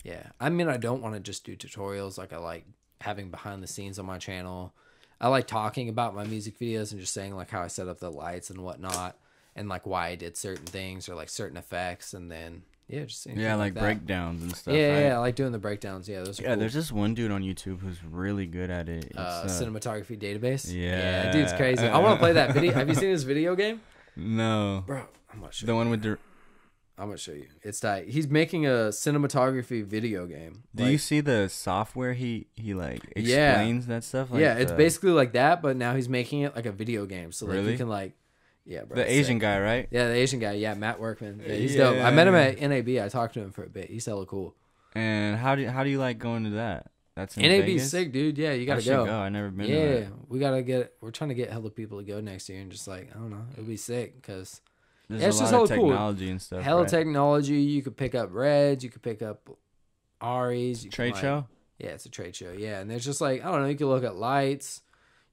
yeah, I mean, I don't want to just do tutorials. Like I like having behind the scenes on my channel. I like talking about my music videos and just saying like how I set up the lights and whatnot, and like why I did certain things or like certain effects, and then yeah, just anything Yeah, like that. breakdowns and stuff. Yeah, right? yeah, I like doing the breakdowns. Yeah, those are Yeah, cool. there's this one dude on YouTube who's really good at it. It's, Cinematography database. Yeah. Dude's crazy. I want to play that video. Have you seen his video game, no, bro? I'm gonna show the you. one with the. I'm gonna show you. It's tight. He's making a cinematography video game. Do you see the software he like Yeah. explains that stuff? Like yeah, it's the, basically like that, but now he's making it like a video game. So like Really? you can like, yeah, bro. the it's Asian sick. guy, right? Yeah, the Asian guy. Yeah, Matt Workman. Yeah, he's Yeah. dope. I met him at NAB. I talked to him for a bit. He's hella cool. And how do you like going to that? That's in NAB's Vegas? sick, dude. Yeah, you I gotta should go. I never been. Yeah, To that. we gotta get. We're trying to get hella people to go next year, and just like I don't know, it'll be sick because There's Yeah, it's a just lot of hella cool. technology and stuff. hella right? technology. You could pick up Reds. You could pick up Aries. You can, Trade like- show. Yeah, it's a trade show. Yeah, and there's just like I don't know. You can look at lights.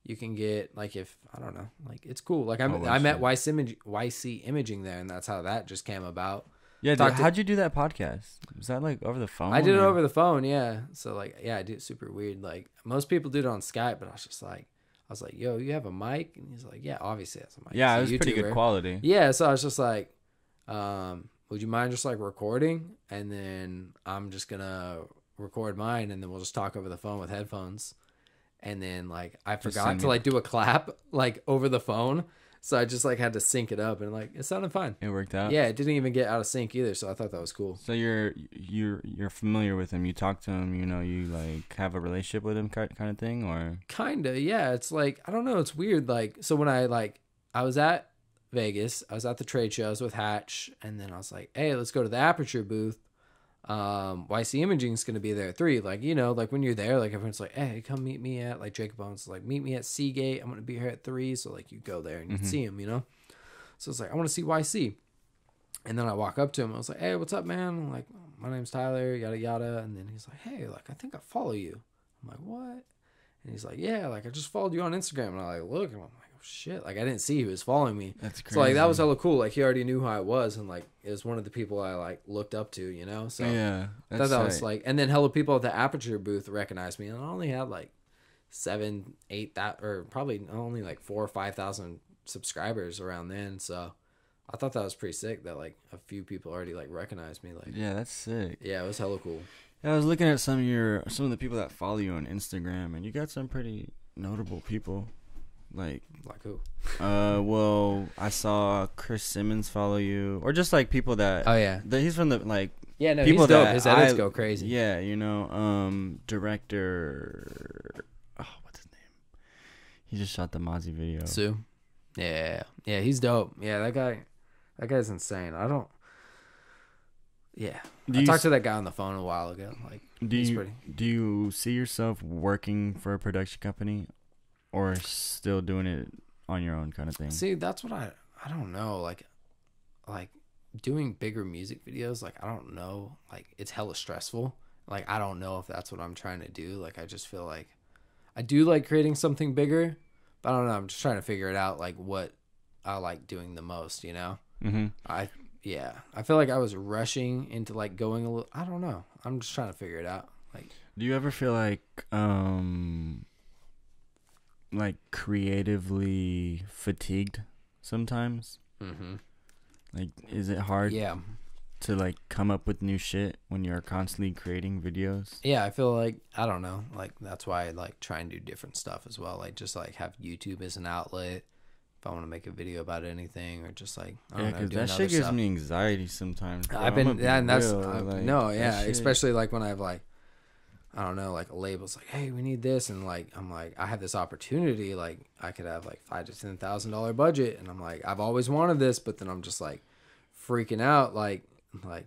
You can get like if I don't know, like it's cool. Like I met YC Imaging there, and that's how that just came about. Yeah, dude, Talk to- how'd you do that podcast? Was that like over the phone? I did it or- over the phone. Yeah, so like yeah, I do it super weird. Like most people do it on Skype, but I was like, yo, you have a mic? And he's like, yeah, obviously that's a mic. Yeah, it He's was a pretty good YouTuber. quality. Yeah, so I was just like, would you mind just like recording, and then I'm just gonna record mine, and then we'll just talk over the phone with headphones. And then like I forgot sing to it. like do a clap like over the phone, so I just like had to sync it up, and like it sounded fine. It worked out. Yeah, it didn't even get out of sync either, so I thought that was cool. So you're familiar with him. You talk to him. You know, you like have a relationship with him, kind of thing, or Kinda, yeah. It's like I don't know. It's weird. Like so when I was at Vegas, I was at the trade show, I was with Hatch, and then I was like, hey, let's go to the Aperture booth. YC Imaging's gonna be there at 3. Like, you know, like when you're there, like everyone's like, hey, come meet me at like Jacob Owens, like meet me at Seagate. I'm gonna be here at 3. So like you go there and you see him, you know. So it's like I want to see YC. And then I walk up to him. I was like, hey, what's up, man? I'm like, my name's Tyler, yada yada. And then he's like, hey, like I think I follow you. I'm like, what? And he's like, yeah, like I just followed you on Instagram. And I like look, and I'm like, oh shit, like I didn't see he was following me. that's crazy. So like that was hella cool. Like he already knew who I was, and like it was one of the people I like looked up to, you know. So yeah. I That's thought that was tight. like, and then hella people at the Aperture booth recognized me, and I only had like 7, 8 that, or probably only like 4 or 5,000 subscribers around then. So I thought that was pretty sick that like a few people already like recognized me. Like Yeah, that's sick. yeah, it was hella cool. Yeah, I was looking at some of the people that follow you on Instagram, and you got some pretty notable people. Like who? well, I saw Chris Simmons follow you, or just like people that. Oh yeah, He's from the like yeah. No, people he's dope. that His edits I- go crazy. Yeah, you know, director. Oh, what's his name? He just shot the Mozzie video. Sue. Yeah, yeah, he's dope. Yeah, that guy's insane. I don't. Yeah, Do I you talked to that guy on the phone a while ago. Like, he's do you see yourself working for a production company, or still doing it on your own kind of thing? see, that's what I don't know. Like doing bigger music videos. Like, I don't know. Like, it's hella stressful. Like, I don't know if that's what I'm trying to do. Like, I just feel like I do like creating something bigger, But I don't know. I'm just trying to figure it out, like what I like doing the most. You know. Mm-hmm. I feel like I was rushing into like going a little. I don't know. I'm just trying to figure it out. Like, do you ever feel like creatively fatigued sometimes? mm-hmm. Like, is it hard? Yeah. To like come up with new shit when you're constantly creating videos? Yeah, I feel like, I don't know, like that's why I like try and do different stuff as well. Like just like have YouTube as an outlet if I want to make a video about anything, or just like I don't know, because do that shit gives me anxiety sometimes. Bro. I've been, yeah, and that's like, no, yeah, especially like when I have like, I don't know, like a label's like, hey, we need this, and like I'm like, I have this opportunity, like I could have like $5,000 to $10,000 budget, and I'm like, I've always wanted this, but then I'm just like freaking out, like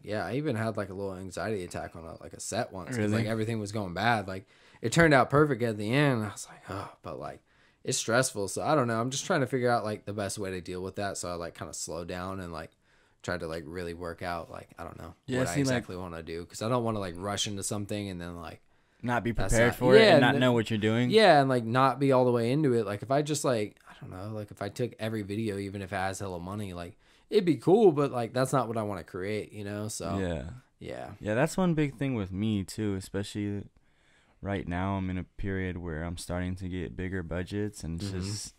yeah, I even had like a little anxiety attack on like a set once, because like everything was going bad. Like it turned out perfect at the end. I was like, oh, but like it's stressful. So I don't know. I'm just trying to figure out like the best way to deal with that. So I like kind of slow down and like try to like really work out like, I don't know what I exactly want to do, because I don't want to like rush into something and then like not be prepared for it and not know what you're doing. Yeah, and like not be all the way into it. Like if I just like, I don't know, like if I took every video, even if it has hella money, like it'd be cool, but like that's not what I want to create, you know? So yeah, that's one big thing with me too, especially right now. I'm in a period where I'm starting to get bigger budgets, and it's just,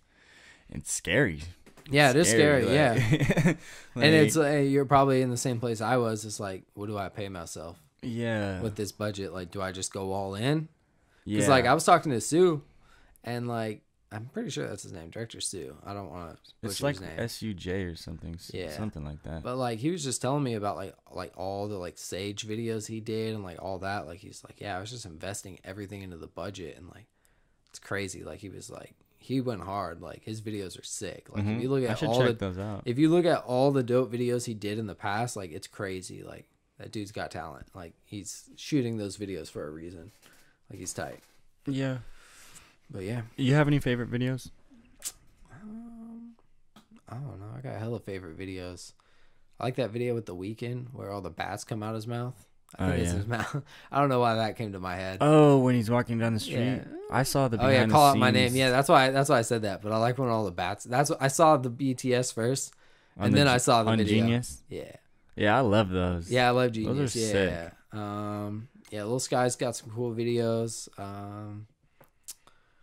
it's scary. Yeah, it is scary. Like, yeah. Like, and it's you're probably in the same place I was. It's like, what do I pay myself? Yeah. With this budget, like, do I just go all in? Because like I was talking to Sue, and like I'm pretty sure that's his name, Director Sue. I don't want to butcher it's like his name. SUJ or something. Yeah, something like that. But like he was just telling me about like all the like Sage videos he did and like all that. Like he's like, yeah, I was just investing everything into the budget, and like it's crazy. Like he was like, he went hard. Like his videos are sick. Like if you look at those out. If you look at all the dope videos he did in the past, like it's crazy. Like that dude's got talent. Like he's shooting those videos for a reason. Like he's tight. Yeah. But yeah. You have any favorite videos? I don't know. I got hella favorite videos. I like that video with The Weeknd where all the bats come out his mouth. I think it's his mouth. I don't know why that came to my head. Oh, when he's walking down the street. Yeah. I saw the behind call out my name. Yeah, that's why I said that. But I like when all the bats. That's what I saw the BTS first, and then I saw the video. Genius. Yeah. Yeah, I love those. Yeah, I love Genius. Those are sick. Yeah, Lil Sky's got some cool videos.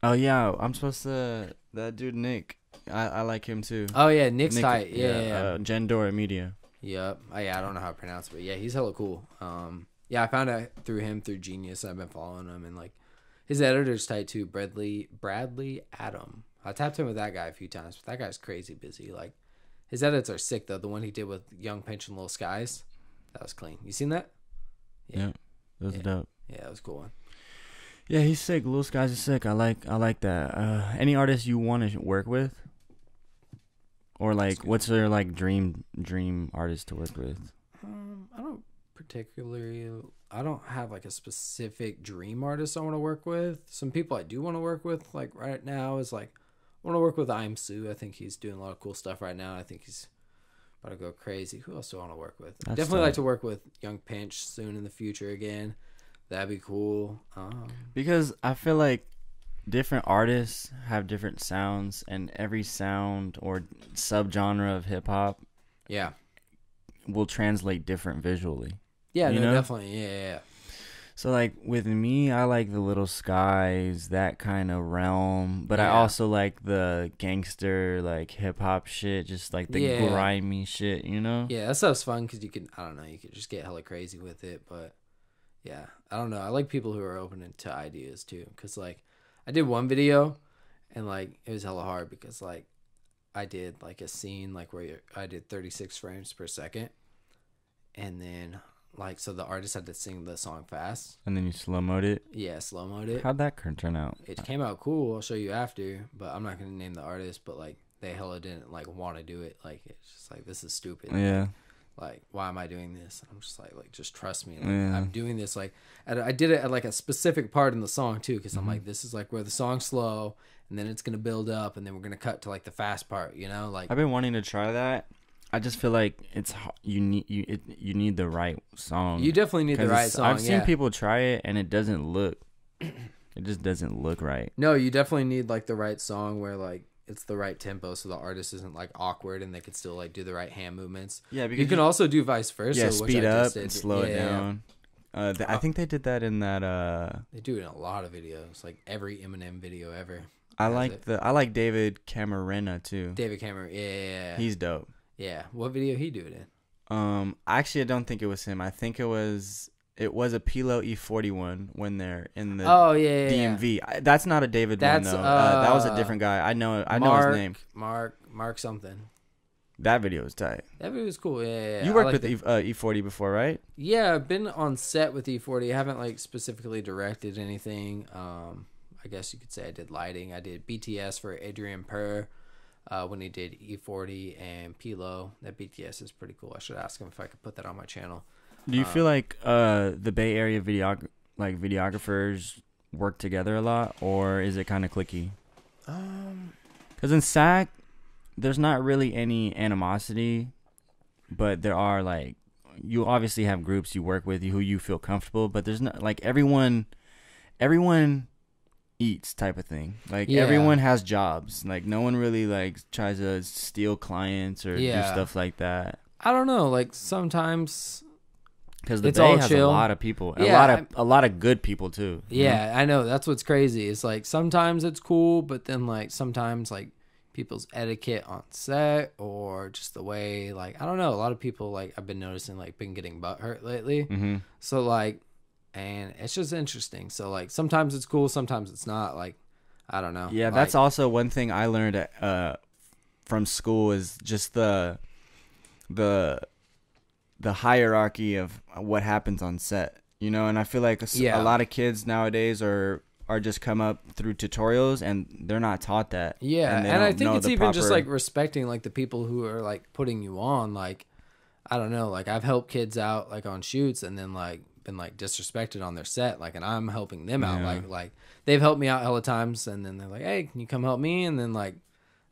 Oh yeah, I'm supposed to. That dude Nick, I like him too. Oh yeah, Nick's tight. Yeah. Gendora Media. Yep. Oh yeah, I don't know how to pronounce it, but yeah, he's hella cool. Yeah, I found out through him through Genius. I've been following him, and like his editor's tight too. Bradley Adam. I tapped him with that guy a few times, but that guy's crazy busy. Like his edits are sick though. The one he did with Young Pinch and Lil Skies, that was clean. You seen that? Yeah, that was dope. Yeah, that was a cool one. Yeah, he's sick. Lil Skies is sick. I like that. Any artists you want to work with, or like, what's their like dream artist to work with? I don't particularly. I don't have like a specific dream artist I want to work with. Some people I do want to work with, like right now, is like I want to work with I'm Sue. I think he's doing a lot of cool stuff right now. I think he's about to go crazy. Who else do I want to work with? Definitely like to work with Young Pinch soon in the future again. That'd be cool. Because I feel like different artists have different sounds, and every sound or subgenre of hip hop, will translate different visually. Yeah, no, definitely. Yeah. So like with me, I like the Little Skies, that kind of realm, but I also like the gangster, like hip hop shit, just like the grimy shit, you know? Yeah, that stuff's fun because you can, I don't know, you could just get hella crazy with it, but. Yeah, I don't know. I like people who are open to ideas too, because like I did one video, and like it was hella hard because like I did like a scene like where I did 36 frames per second, and then like so the artist had to sing the song fast, and then you slow-mo'd it. Yeah, slow-mo'd it. How'd that turn out? It came out cool. I'll show you after, but I'm not gonna name the artist. But like they hella didn't like want to do it. Like it's just like this is stupid. Yeah. Like, why am I doing this? And I'm just like, just trust me. Like, I'm doing this. Like, I did it at like a specific part in the song too, because I'm like, this is like where the song's slow, and then it's gonna build up, and then we're gonna cut to like the fast part. You know, like I've been wanting to try that. I just feel like it's you need the right song. You definitely need the right song. I've seen people try it, and it doesn't look it just doesn't look right. No, you definitely need like the right song where like it's the right tempo, so the artist isn't like awkward and they can still like do the right hand movements. Yeah, because you can also do vice versa. yeah, which speed I up just did. and slow it down. I think they did that in that. They do it in a lot of videos, like every Eminem video ever. I like David Camarena too. David Cameron, yeah. He's dope. Yeah, what video he do it in? Actually, I don't think it was him. I think it was a Pilo E41 when they're in the DMV. That's not a David one though. That was a different guy. I know his name. Mark something. That video was tight. That video was cool. Yeah. You worked with E40 before, right? Yeah, I've been on set with E40. I haven't like specifically directed anything. I guess you could say I did lighting. I did BTS for Adrian Purr when he did E40 and Pilo. That BTS is pretty cool. I should ask him if I could put that on my channel. Do you feel like the Bay Area videographers work together a lot, or is it kind of cliquey? Because in SAC, there's not really any animosity, but there are like, you obviously have groups you work with who you feel comfortable, but there's not like everyone eats type of thing. Like everyone has jobs. Like no one really like tries to steal clients or do stuff like that. I don't know. Like sometimes. Because the Bay has a lot of people, a lot of good people too. Yeah, I know. That's what's crazy. It's like sometimes it's cool, but then like sometimes like people's etiquette on set or just the way like I don't know. A lot of people like I've been noticing like been getting butthurt lately. Mm-hmm. So like, and it's just interesting. So like sometimes it's cool, sometimes it's not. Like I don't know. Yeah, like, that's also one thing I learned from school is just the hierarchy of what happens on set, you know, and I feel like a lot of kids nowadays are just come up through tutorials and they're not taught that. Yeah, and I think it's even just like respecting like the people who are like putting you on. Like, I don't know, like I've helped kids out like on shoots and then like been like disrespected on their set, like, and I'm helping them out. Like they've helped me out hella times and then they're like, hey, can you come help me? And then like,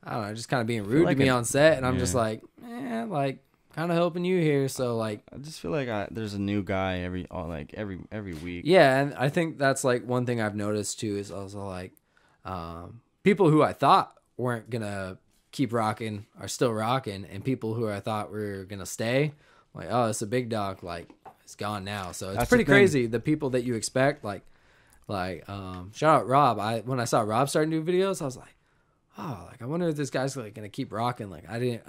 I don't know, just kind of being rude to me on set, and I'm just like, like. Kind of helping you here, so like I just feel like there's a new guy every week. Yeah, and I think that's like one thing I've noticed too is also like people who I thought weren't gonna keep rocking are still rocking, and people who I thought were gonna stay, like oh, it's a big dog, like it's gone now. So it's pretty crazy. The people that you expect, like shout out Rob. When I saw Rob starting to do videos, I was like, oh, like I wonder if this guy's like gonna keep rocking. Like I didn't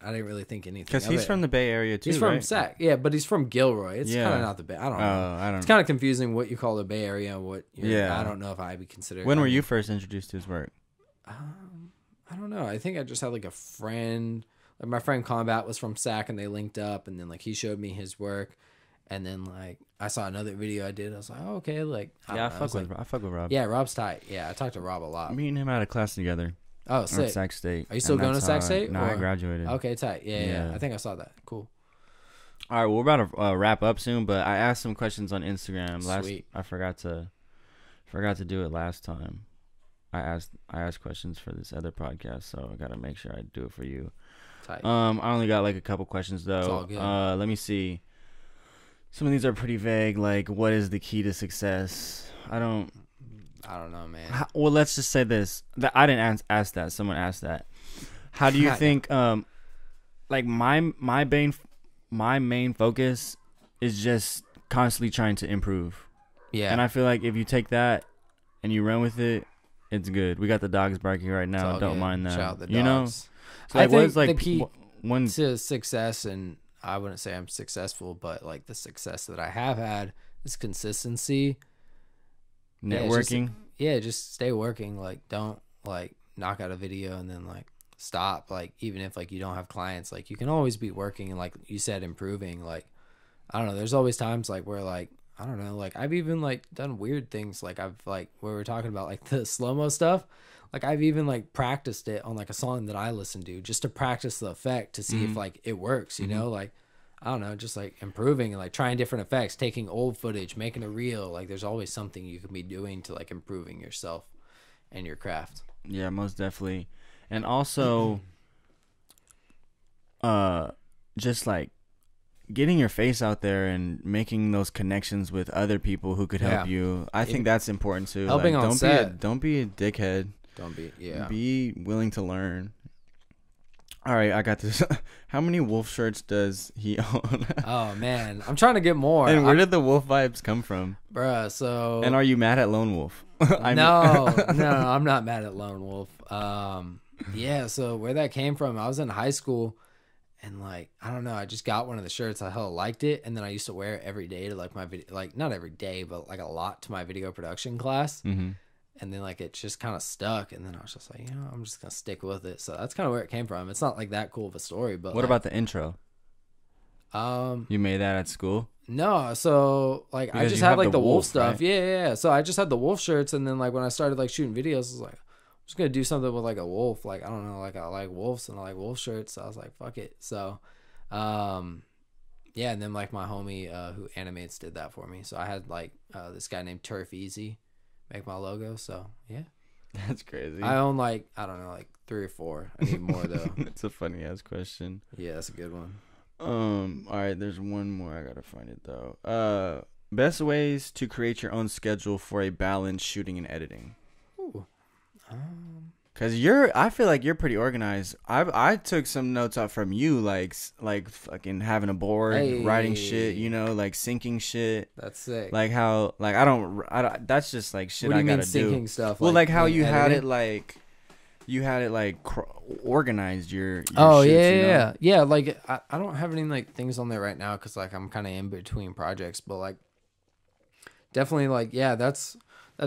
really think anything. Because he's from the Bay Area too. He's from right? Sac, yeah, but he's from Gilroy. It's kind of not the Bay. I don't know. It's kind of confusing what you call the Bay Area and what. I don't know if I would consider. When were you first introduced to his work? I don't know. I think I just had like a friend. Like my friend Combat was from Sac, and they linked up, and then like he showed me his work. And then like I saw another video I did. I was like, oh, okay, like I fuck with Rob. Yeah, Rob's tight. Yeah, I talked to Rob a lot. Me and him out of class together. Oh, sick. At Sac State. Are you still going to Sac State? No, I graduated. Okay, tight. Yeah. I think I saw that. Cool. All right, well, we're about to wrap up soon, but I asked some questions on Instagram. Sweet. I forgot to do it last time. I asked questions for this other podcast, so I got to make sure I do it for you. Tight. I only got like a couple questions though. It's all good. Let me see. Some of these are pretty vague. Like, what is the key to success? I don't know, man. Well, let's just say this. I didn't ask that. Someone asked that. How do you think? Like my main focus is just constantly trying to improve. Yeah. And I feel like if you take that and you run with it, it's good. We got the dogs barking right now. Don't mind that. Shout out the dogs. You know. So I think the key to success, and I wouldn't say I'm successful, but like the success that I have had is consistency. Networking. Just stay working. Like don't like knock out a video and then like stop. Like even if like you don't have clients, like you can always be working and like you said, improving. Like I don't know, there's always times like where like I don't know, like I've even like done weird things. Like I've like where we're talking about like the slow-mo stuff, like I've even like practiced it on like a song that I listen to just to practice the effect to see if like it works, you know. Like I don't know, just like improving and like trying different effects, taking old footage, making a reel. Like there's always something you can be doing to like improving yourself and your craft. Yeah, most definitely. And also just like getting your face out there and making those connections with other people who could help you. I think that's important too. Helping on set. Don't be a dickhead. Be willing to learn. All right, I got this. How many wolf shirts does he own? Oh man, I'm trying to get more. And where did the wolf vibes come from, bruh? So, and are you mad at Lone Wolf? No, I'm not mad at Lone Wolf. Yeah. So where that came from? I was in high school, and like I don't know, I just got one of the shirts. I hella liked it, and then I used to wear it every day to like my video, like not every day, but like a lot to my video production class. Mm-hmm. And then like it just kind of stuck, and then I was just like, you know, I'm just gonna stick with it. So that's kind of where it came from. It's not like that cool of a story, but what about the intro? You made that at school? No, so like because I just had like the wolf stuff. Right? Yeah. So I just had the wolf shirts, and then like when I started like shooting videos, I was like, I'm just gonna do something with like a wolf. Like I don't know, like I like wolves and I like wolf shirts. So I was like, fuck it. So, yeah, and then like my homie who animates did that for me. So I had like this guy named Turf Easy make my logo. So yeah, that's crazy. I own like I don't know, like 3 or 4. I need more though. It's a funny ass question. Yeah, that's a good one. All right, there's one more. I gotta find it though. Best ways to create your own schedule for a balanced shooting and editing. Ooh. Cause I feel like you're pretty organized. I took some notes out from you, like fucking having a board, writing shit, you know, like syncing shit. That's sick. Like how, like I don't. That's just like shit I gotta do. Syncing stuff. Well, like how you had it, like organized your oh shoots, yeah, you know? yeah. Like I don't have any like things on there right now because like I'm kind of in between projects, but like definitely like yeah, that's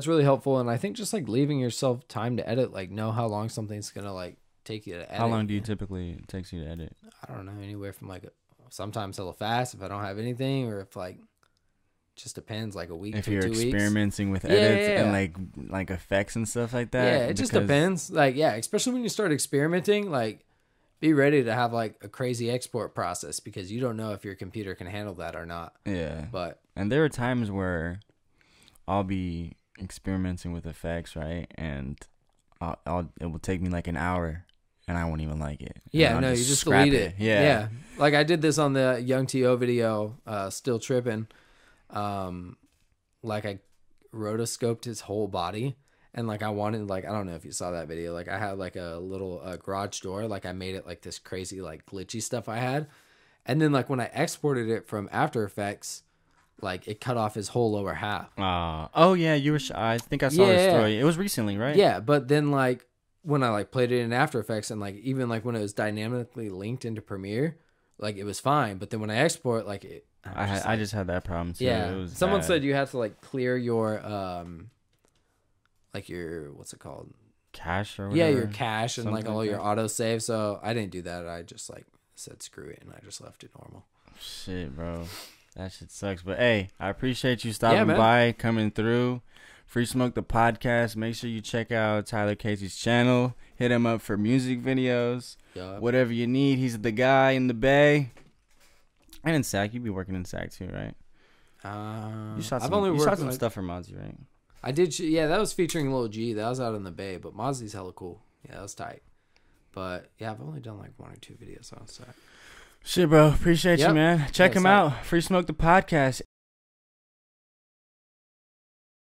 really helpful. And I think just like leaving yourself time to edit, like know how long something's gonna like take you to edit. How long do you typically takes you to edit? I don't know, anywhere from like sometimes hella fast if I don't have anything, or if like just depends, like a week if to you're 2 weeks. experimenting with edits and like effects and stuff like that. Yeah, it just depends. Like yeah, especially when you start experimenting, like be ready to have like a crazy export process because you don't know if your computer can handle that or not. Yeah. And there are times where I'll be experimenting with effects, right? And it will take me like an hour and I won't even like it. Yeah, no, you just delete it. Yeah. Like I did this on the Young T.O. video, Still Trippin'. Like I rotoscoped his whole body, and like I wanted, like I don't know if you saw that video, like I had like a little garage door, like I made it like this crazy like glitchy stuff I had, and then like when I exported it from After Effects, like it cut off his whole lower half. Oh yeah, I think I saw the story. It was recently, right? Yeah, but then like when I like played it in After Effects, and like even like when it was dynamically linked into Premiere, like it was fine, but then when I export, like it I just had that problem too. Yeah, it was someone bad. said you have to like clear your like your what's it called, cache or whatever. Yeah, your cache and like all your autosave. So I didn't do that. I just like said screw it and I just left it normal. Shit, bro, that shit sucks. But hey, I appreciate you stopping by, coming through. Free Smoke the podcast. Make sure you check out Tyler Casey's channel. Hit him up for music videos. Yep. Whatever you need, he's the guy in the Bay. And in SAC, you be working in SAC too, right? You shot some stuff for Mozzie, right? I did. Yeah, that was featuring Lil G. That was out in the Bay, but Mozzie's hella cool. Yeah, that was tight. But yeah, I've only done like 1 or 2 videos on SAC. Shit, bro. Appreciate you, man. Check him out. Free Smoke the podcast.